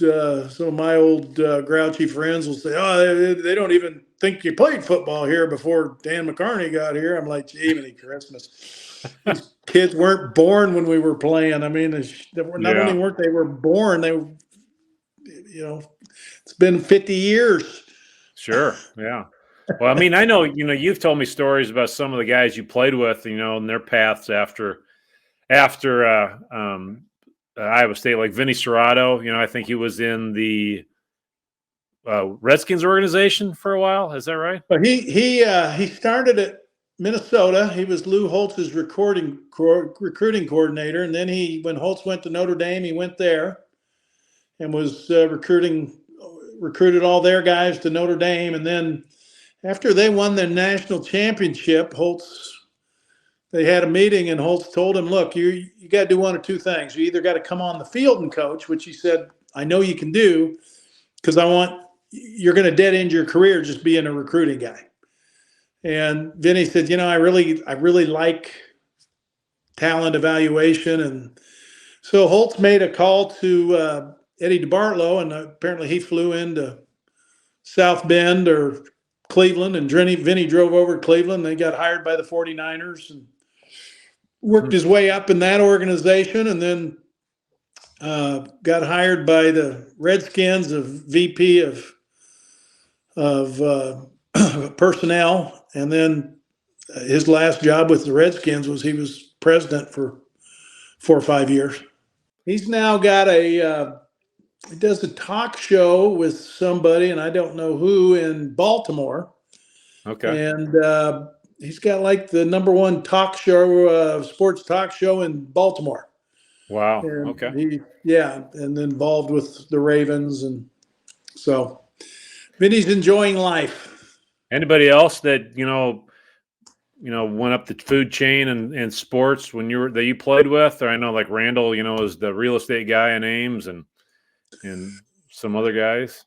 grouchy friends will say, they don't even think you played football here before Dan McCarney got here. I'm like, gee, many Christmas. These kids weren't born when we were playing. I mean, not only weren't they were born, they, it's been 50 years. Sure. Yeah. Well, I mean, I know, you've told me stories about some of the guys you played with, and their paths after Iowa State, like Vinny Serrato. I think he was in the Redskins organization for a while. Is that right? But he started at Minnesota. He was Lou Holtz's recruiting coordinator, and then when Holtz went to Notre Dame, he went there and was recruited all their guys to Notre Dame. And then after they won the national championship, they had a meeting, and Holtz told him, look, you got to do one of two things. You either got to come on the field and coach, which he said, I know you can do, because you're going to dead end your career just being a recruiting guy. And Vinny said, I really like talent evaluation. And so Holtz made a call to Eddie DeBartolo, and apparently he flew into South Bend or Cleveland, and Vinny drove over to Cleveland. They got hired by the 49ers and worked his way up in that organization, and then got hired by the Redskins of VP of personnel. And then his last job with the Redskins was he was president for 4 or 5 years. He's now got he does a talk show with somebody, and I don't know who, in Baltimore. Okay. And he's got like the #1 talk show, sports talk show in Baltimore. Wow. And okay. And involved with the Ravens. And so Vinny's enjoying life. Anybody else that, went up the food chain in sports that you played with? Or I know like Randall, is the real estate guy in Ames, and some other guys.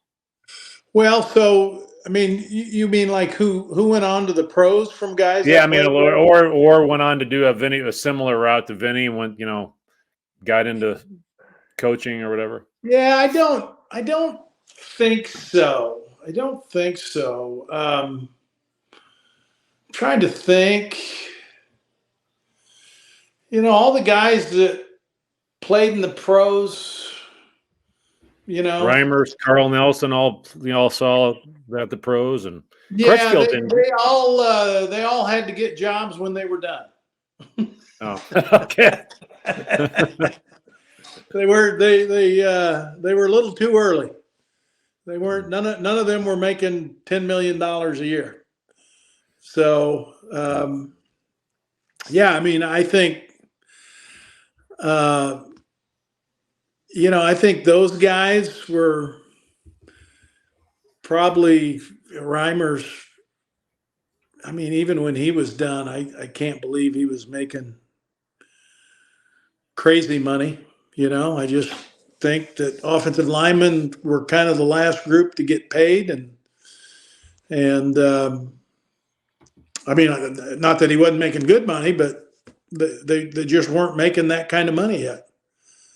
Well, so I mean, you mean like who went on to the pros from guys? Yeah, I mean, or went on to do a similar route to Vinny, and went, got into coaching or whatever. Yeah, I don't think so. Trying to think. All the guys that played in the pros. Reimers, Carl Nelson, all saw at the pros, and yeah, they all had to get jobs when they were done. Oh, okay. They were a little too early. They weren't. None of them were making $10 million a year. So I mean, I think. I think those guys were probably Reimers. I mean, even when he was done, I can't believe he was making crazy money. I just think that offensive linemen were kind of the last group to get paid. And I mean, not that he wasn't making good money, but they just weren't making that kind of money yet.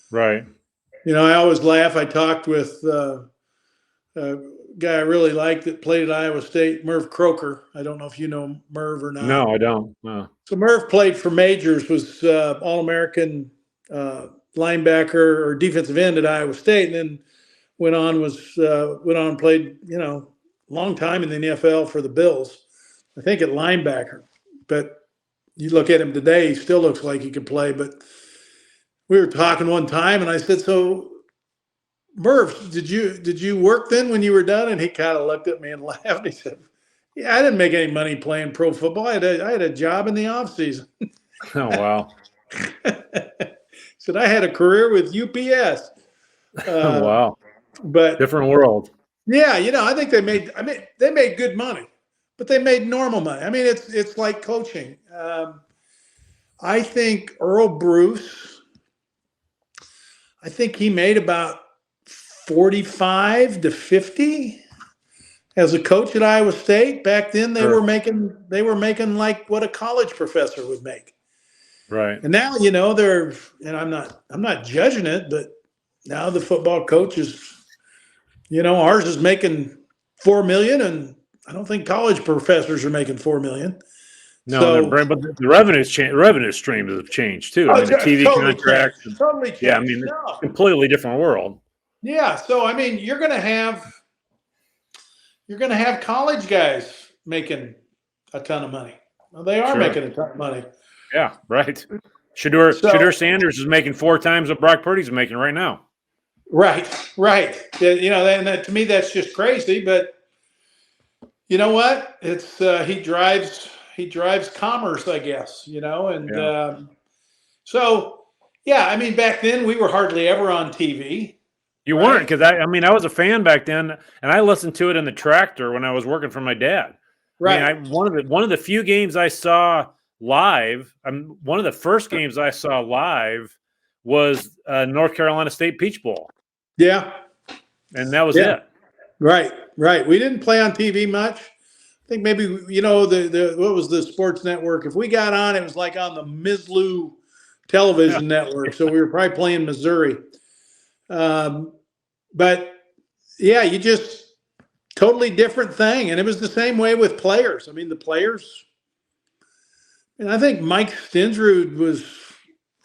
Right. I always laugh. I talked with a guy I really liked that played at Iowa State, Merv Croker. I don't know if you know Merv or not. No, I don't. No. So Merv played for Majors, was All-American linebacker or defensive end at Iowa State, and then went on and played, long time in the NFL for the Bills. I think at linebacker. but you look at him today, he still looks like he could play. But we were talking one time, and I said, "So, Murph, did you work then when you were done?" And he kind of looked at me and laughed. He said, "Yeah, I didn't make any money playing pro football. I had a job in the off season." Oh, wow. Said I had a career with UPS. Oh, wow. But Different world. yeah, I think they made good money, but they made normal money. I mean, it's like coaching. I think Earl Bruce, I think he made about 45 to 50 as a coach at Iowa State. Back then they were making like what a college professor would make. Right. And now, and I'm not judging it, but now the football coach is, ours is making $4 million, and I don't think college professors are making $4 million. No, but the revenue streams have changed too. I mean, the TV contracts. Totally changed. Yeah, I mean, it's a completely different world. Yeah, so I mean, you're gonna have college guys making a ton of money. Well, they are making a ton of money. Yeah, right. Shedeur Sanders is making 4 times what Brock Purdy's making right now. Right. And to me, that's just crazy. But you know what? It's he drives commerce, I guess. So yeah, I mean, back then we were hardly ever on TV. You weren't, because I was a fan back then, and I listened to it in the tractor when I was working for my dad. Right. I mean, one of the few games I saw live. One of the first games I saw live was North Carolina State Peach Bowl. Yeah, and that was it. Right. We didn't play on TV much. I think maybe the what was the sports network? If we got on, it was like on the Mislu television network. So we were probably playing Missouri. But yeah, you just totally different thing, and it was the same way with players. I mean, the players. And I think Mike Stensrud was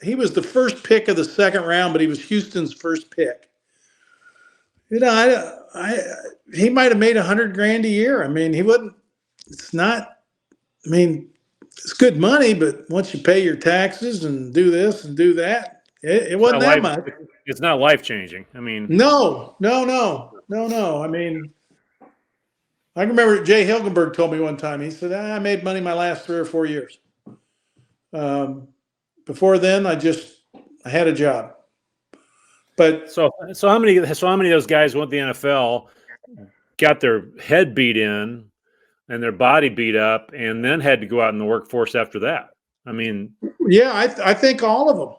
the first pick of the second round, but he was Houston's first pick. He might have made $100,000 a year. I mean, it's good money, but once you pay your taxes and do this and do that, it wasn't that much. It's not life-changing. I mean, no. I mean, I can remember Jay Hilgenberg told me one time, he said, I made money my last 3 or 4 years. Before then, I had a job. But so how many of those guys went to the NFL, got their head beat in and their body beat up, and then had to go out in the workforce after that? I mean, yeah, I think all of them.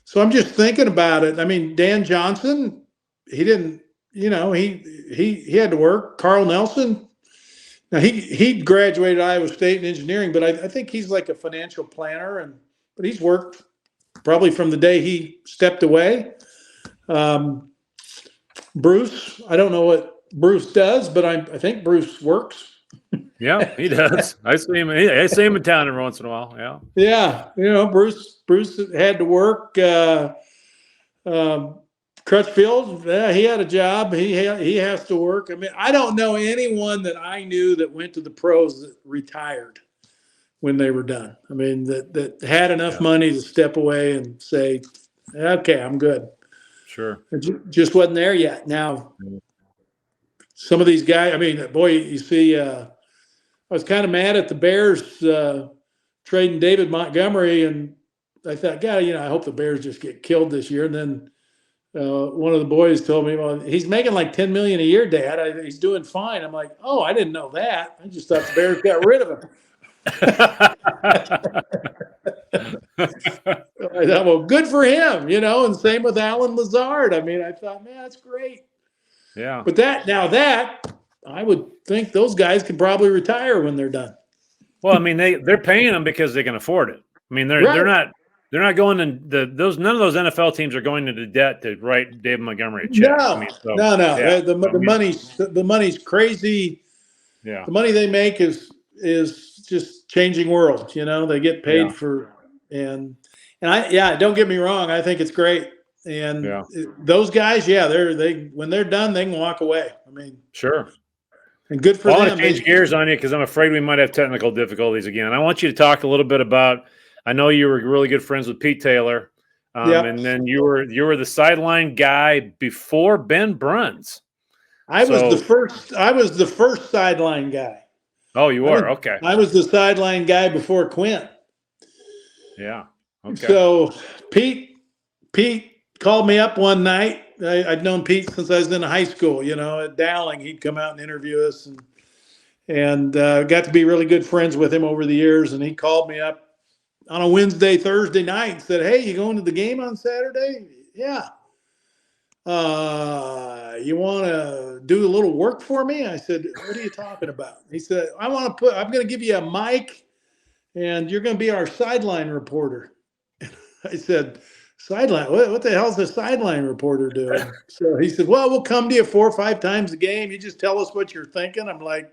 So I'm just thinking about it. I mean, Dan Johnson, he didn't. He had to work. Carl Nelson. Now he graduated Iowa State in engineering, but I think he's like a financial planner, but he's worked probably from the day he stepped away. Bruce, I don't know what Bruce does, but I think Bruce works. Yeah, he does. I see him in town every once in a while. Yeah. Yeah, Bruce had to work. Crutchfield, he had a job. He has to work. I mean, I don't know anyone that I knew that went to the pros that retired when they were done. I mean, that had enough money to step away and say, okay, I'm good. Sure. It just wasn't there yet. Now, some of these guys, I mean, boy, you see, I was kind of mad at the Bears trading David Montgomery, and I thought, God, I hope the Bears just get killed this year. And then one of the boys told me, well, he's making like $10 million a year, Dad. He's doing fine. I'm like, oh, I didn't know that. I just thought the Bears got rid of him. I thought, well, good for him, and same with Alan Lazard. I mean, I thought, man, that's great. Yeah. But I would think those guys could probably retire when they're done. Well, I mean, they're paying them because they can afford it. I mean, they're not going in none of those NFL teams are going into debt to write David Montgomery a check. No. Yeah. The money's crazy. Yeah. The money they make is just changing worlds. They get paid for, and don't get me wrong. I think it's great. And those guys, when they're done, they can walk away. I mean, sure. And good for Well, I them. want to change gears on you because I'm afraid we might have technical difficulties again. I want you to talk a little bit about. I know you were really good friends with Pete Taylor, Yep. and then you were the sideline guy before Ben Bruns. I was the first sideline guy. Oh, you were? Okay. I was the sideline guy before Quinn. Yeah. Okay. So Pete called me up one night. I'd known Pete since I was in high school. At Dowling, he'd come out and interview us, and got to be really good friends with him over the years. And he called me up on a Wednesday, Thursday night and said, "Hey, you going to the game on Saturday?" "Yeah." "You want to do a little work for me?" I said, "What are you talking about?" He said, I'm going to give you a mic and you're going to be our sideline reporter." I said, "Sideline? What the hell's a sideline reporter doing?" So he said, "Well, we'll come to you 4 or 5 times a game. You just tell us what you're thinking." I'm like,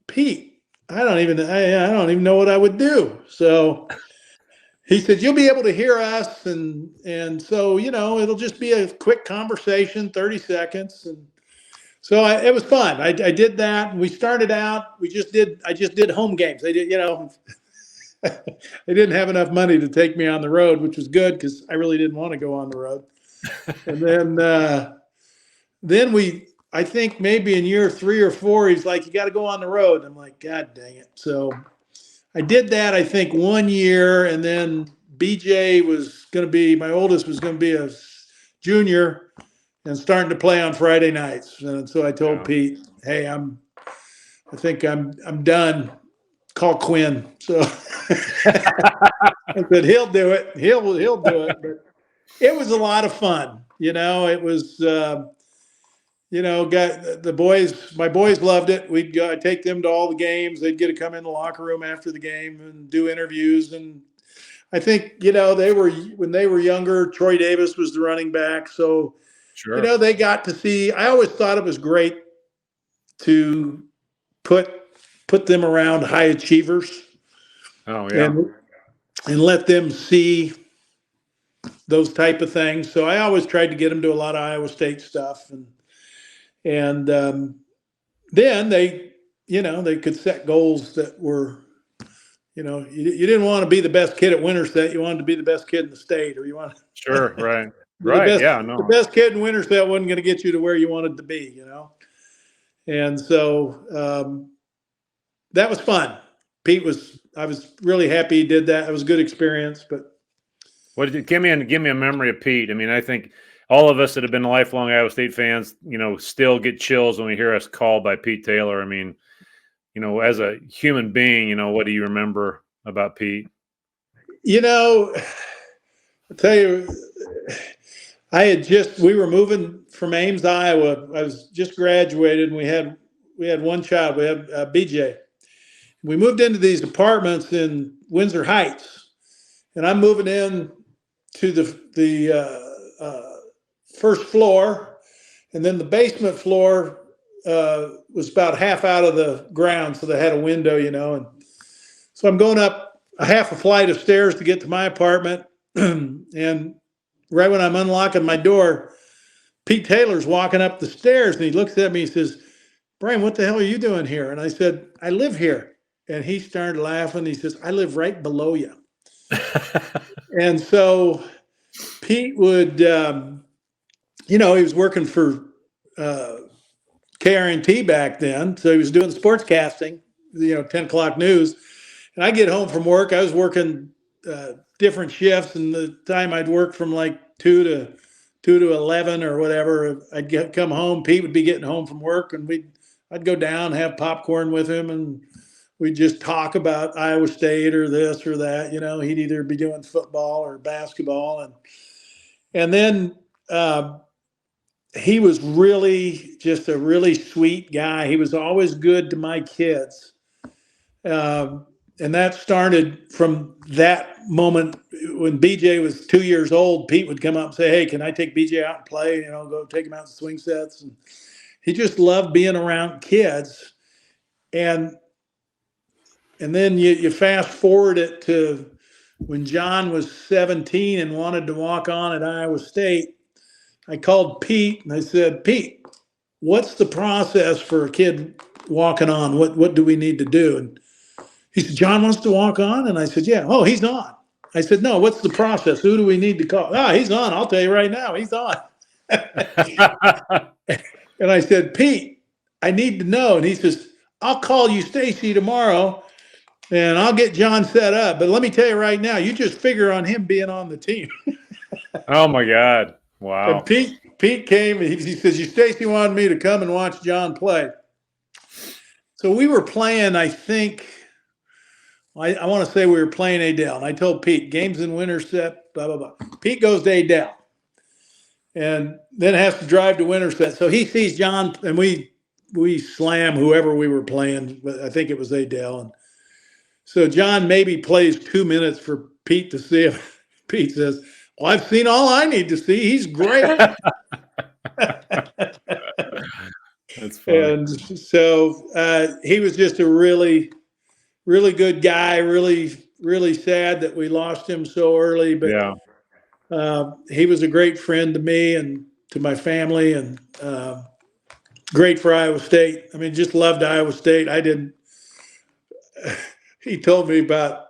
"Pete, I don't even know what I would do." So he said, "You'll be able to hear us, and so it'll just be a quick conversation, 30 seconds." And so it was fun. I did that, and we started out. I just did home games. I did, they didn't have enough money to take me on the road, which was good because I really didn't want to go on the road. And then I think maybe in year 3 or 4, he's like, "You got to go on the road." I'm like, "God dang it!" So I did that, I think, 1 year, and then BJ my oldest was going to be a junior and starting to play on Friday nights. And so I told Pete, "Hey, I think I'm done. Call Quinn." So I said, "He'll do it. He'll do it." But it was a lot of fun. It was, got the boys, my boys loved it. I'd take them to all the games. They'd get to come in the locker room after the game and do interviews. And I think, when they were younger, Troy Davis was the running back. So, Sure. they got to see, I always thought it was great to put them around high achievers. Oh, yeah. And let them see those type of things. So I always tried to get them to a lot of Iowa State stuff. And then they could set goals that were, you didn't want to be the best kid at Winterset. You wanted to be the best kid in the state, or you want Sure. Right. the Right. best, Yeah. No. the best kid in Winterset wasn't going to get you to where you wanted to be, And so that was fun. I was really happy he did that. It was a good experience. But Give me a memory of Pete. I mean, I think all of us that have been lifelong Iowa State fans, still get chills when we hear us called by Pete Taylor. I mean, as a human being, what do you remember about Pete? I'll tell you, we were moving from Ames, Iowa. I was just graduated, and we had one child. We had BJ. We moved into these apartments in Windsor Heights, and I'm moving in to the first floor, and then the basement floor was about half out of the ground, so they had a window, and so I'm going up a half a flight of stairs to get to my apartment, and right when I'm unlocking my door, Pete Taylor's walking up the stairs, and he looks at me. He says, "Brian, what the hell are you doing here?" And I said, "I live here." And he started laughing. He says, "I live right below you." And so Pete would, he was working for KRNT back then. So he was doing sportscasting, 10 o'clock news. And I get home from work. I was working different shifts. And the time I'd work from like 2 to 11 or whatever, come home. Pete would be getting home from work, and I'd go down, have popcorn with him, and we'd just talk about Iowa State or this or that. He'd either be doing football or basketball, and then he was really just a really sweet guy. He was always good to my kids. And that started from that moment when BJ was 2 years old. Pete would come up and say, "Hey, can I take BJ out and play? Go take him out to swing sets." And he just loved being around kids. And then you fast forward it to when John was 17 and wanted to walk on at Iowa State. I called Pete and I said, "Pete, what's the process for a kid walking on? What do we need to do? And he said, John wants to walk on? And I said, yeah. Oh, he's on. I said, no, what's the process? Who do we need to call? Ah, he's on. I'll tell you right now, he's on. And I said, Pete, I need to know. And he says, I'll call you Stacy tomorrow and I'll get John set up. But let me tell you right now, you just figure on him being on the team. Oh my God. Wow. And Pete came and he says, Stacy wanted me to come and watch John play. So we were playing, I think, I want to say we were playing Adele. And I told Pete, games in Winterset, blah, blah, blah. Pete goes to Adele and then has to drive to Winterset. So he sees John and we slam whoever we were playing. But I think it was Adele. And so John maybe plays 2 minutes for Pete to see if Pete says, well, I've seen all I need to see. He's great. That's funny. And so he was just a really, really good guy. Really, really sad that we lost him so early. But Yeah. He was a great friend to me and to my family, and great for Iowa State. I mean, just loved Iowa State. He told me about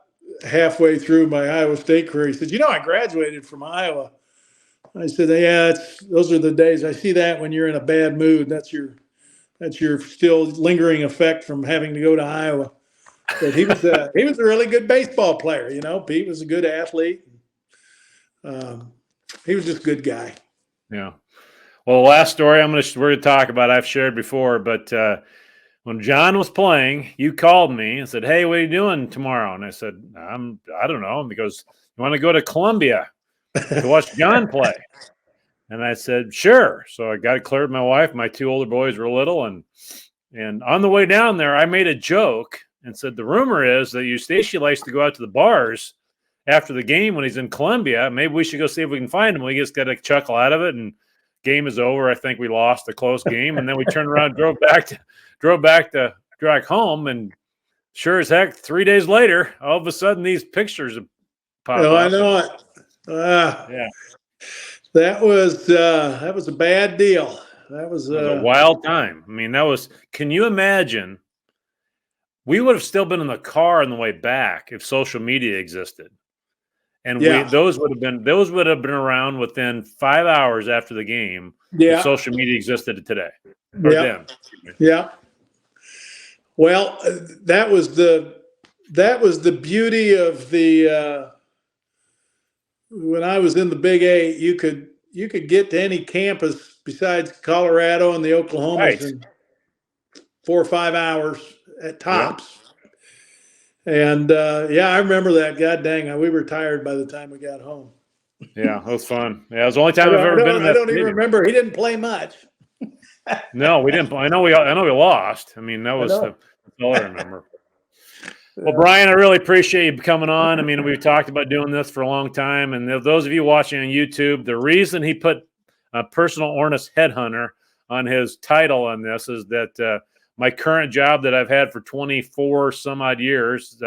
halfway through my Iowa State career, he said, I graduated from Iowa. I said, yeah, those are the days. I see that when you're in a bad mood. That's your still lingering effect from having to go to Iowa. But he was a really good baseball player. Pete was a good athlete. He was just a good guy. Yeah. Well, the last story we're going to talk about, I've shared before, but when John was playing, you called me and said, hey, what are you doing tomorrow? And I said, I don't know. And he goes, you want to go to Columbia to watch John play? And I said, sure. So I got it cleared with my wife. My 2 older boys were little. And on the way down there, I made a joke and said, the rumor is that Eustacia likes to go out to the bars after the game when he's in Columbia. Maybe we should go see if we can find him. We just got a chuckle out of it, and game is over. I think we lost a close game. And then we turned around and drove back to drive home. And sure as heck, 3 days later, all of a sudden these pictures have popped up. I know it. Yeah. That was a bad deal. That was a wild time. I mean, can you imagine? We would have still been in the car on the way back if social media existed. And those would have been around within 5 hours after the game if social media existed today. Or then. Yeah. Well, that was the beauty of the when I was in the Big Eight, you could get to any campus besides Colorado and the Oklahomas in 4 or 5 hours at tops. Yeah. And I remember that. God dang, we were tired by the time we got home. Yeah, that was fun. Yeah, it was the only time I've ever been in that. I don't even remember. He didn't play much. No, we didn't. I know we lost. I mean, that's all I remember. Well, Brian, I really appreciate you coming on. I mean, we've talked about doing this for a long time. And those of you watching on YouTube, the reason he put Personal Orness Headhunter on his title on this is that my current job that I've had for 24 some odd years,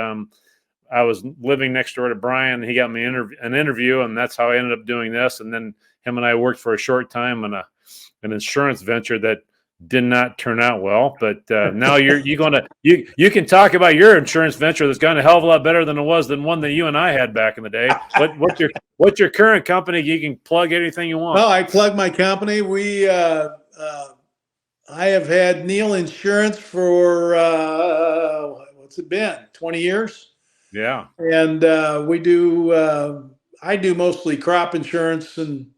I was living next door to Brian. He got me an interview, and that's how I ended up doing this. And then him and I worked for a short time on an insurance venture that did not turn out well. But now you can talk about your insurance venture that's gone a hell of a lot better than it was than one that you and I had back in the day. What's your current company? You can plug anything you want. Oh, I plug my company. I have had Neal Insurance for what's it been? 20 years. Yeah. And I do mostly crop insurance and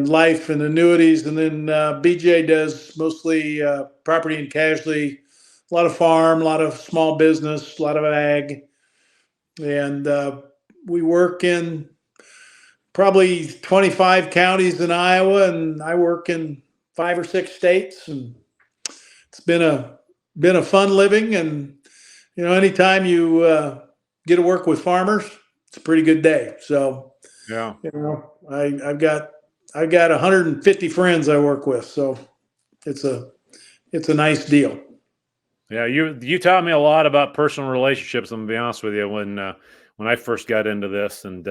life and annuities, and then BJ does mostly property and casualty, a lot of farm, a lot of small business, a lot of ag, and we work in probably 25 counties in Iowa, and I work in 5 or 6 states, and it's been a fun living. And anytime you get to work with farmers, it's a pretty good day. So yeah, I've got 150 friends I work with, so it's a nice deal. Yeah, you taught me a lot about personal relationships. I'm gonna be honest with you, when I first got into this, and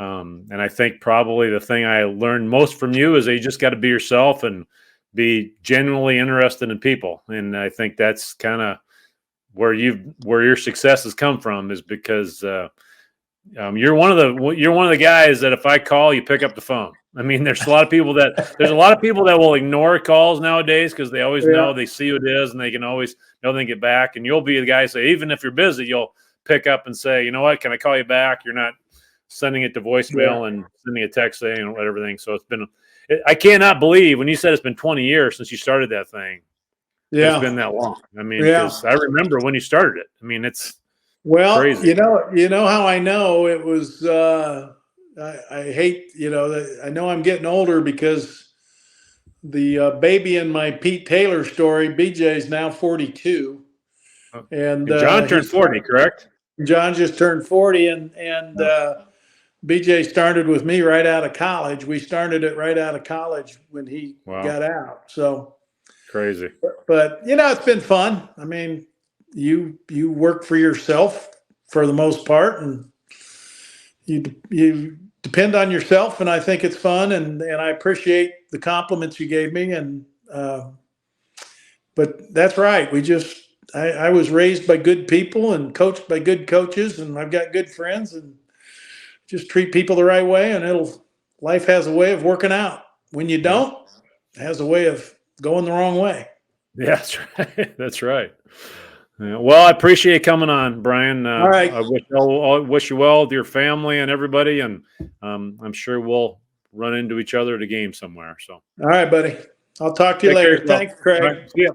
I think probably the thing I learned most from you is that you just got to be yourself and be genuinely interested in people. And I think that's kind of where your success has come from, is because you're one of the guys that if I call, you pick up the phone. I mean, there's a lot of people that will ignore calls nowadays because they always know, they see who it is, and they can always know they can get back. And you'll be the guy say, even if you're busy, you'll pick up and say, you know what, can I call you back? You're not sending it to voicemail and sending a text saying everything. So I cannot believe when you said it's been 20 years since you started that thing. Yeah. It's been that long. I mean, because I remember when you started it. I mean, it's crazy. You know how I know it was. I hate, I know I'm getting older because the baby in my Pete Taylor story, BJ, is now 42, and John turned 40, correct? John just turned 40, and BJ started with me right out of college. We started it right out of college when he got out. So crazy. But it's been fun. I mean, you work for yourself for the most part, and you depend on yourself, and I think it's fun, and I appreciate the compliments you gave me. And but that's right. I was raised by good people and coached by good coaches, and I've got good friends, and just treat people the right way, and life has a way of working out. When you don't, it has a way of going the wrong way. Yeah, that's right. That's right. Yeah, well, I appreciate you coming on, Brian. All right. I wish you well with your family and everybody, and I'm sure we'll run into each other at a game somewhere. So, all right, buddy. I'll talk to you later. Thanks, Craig. All right, see ya.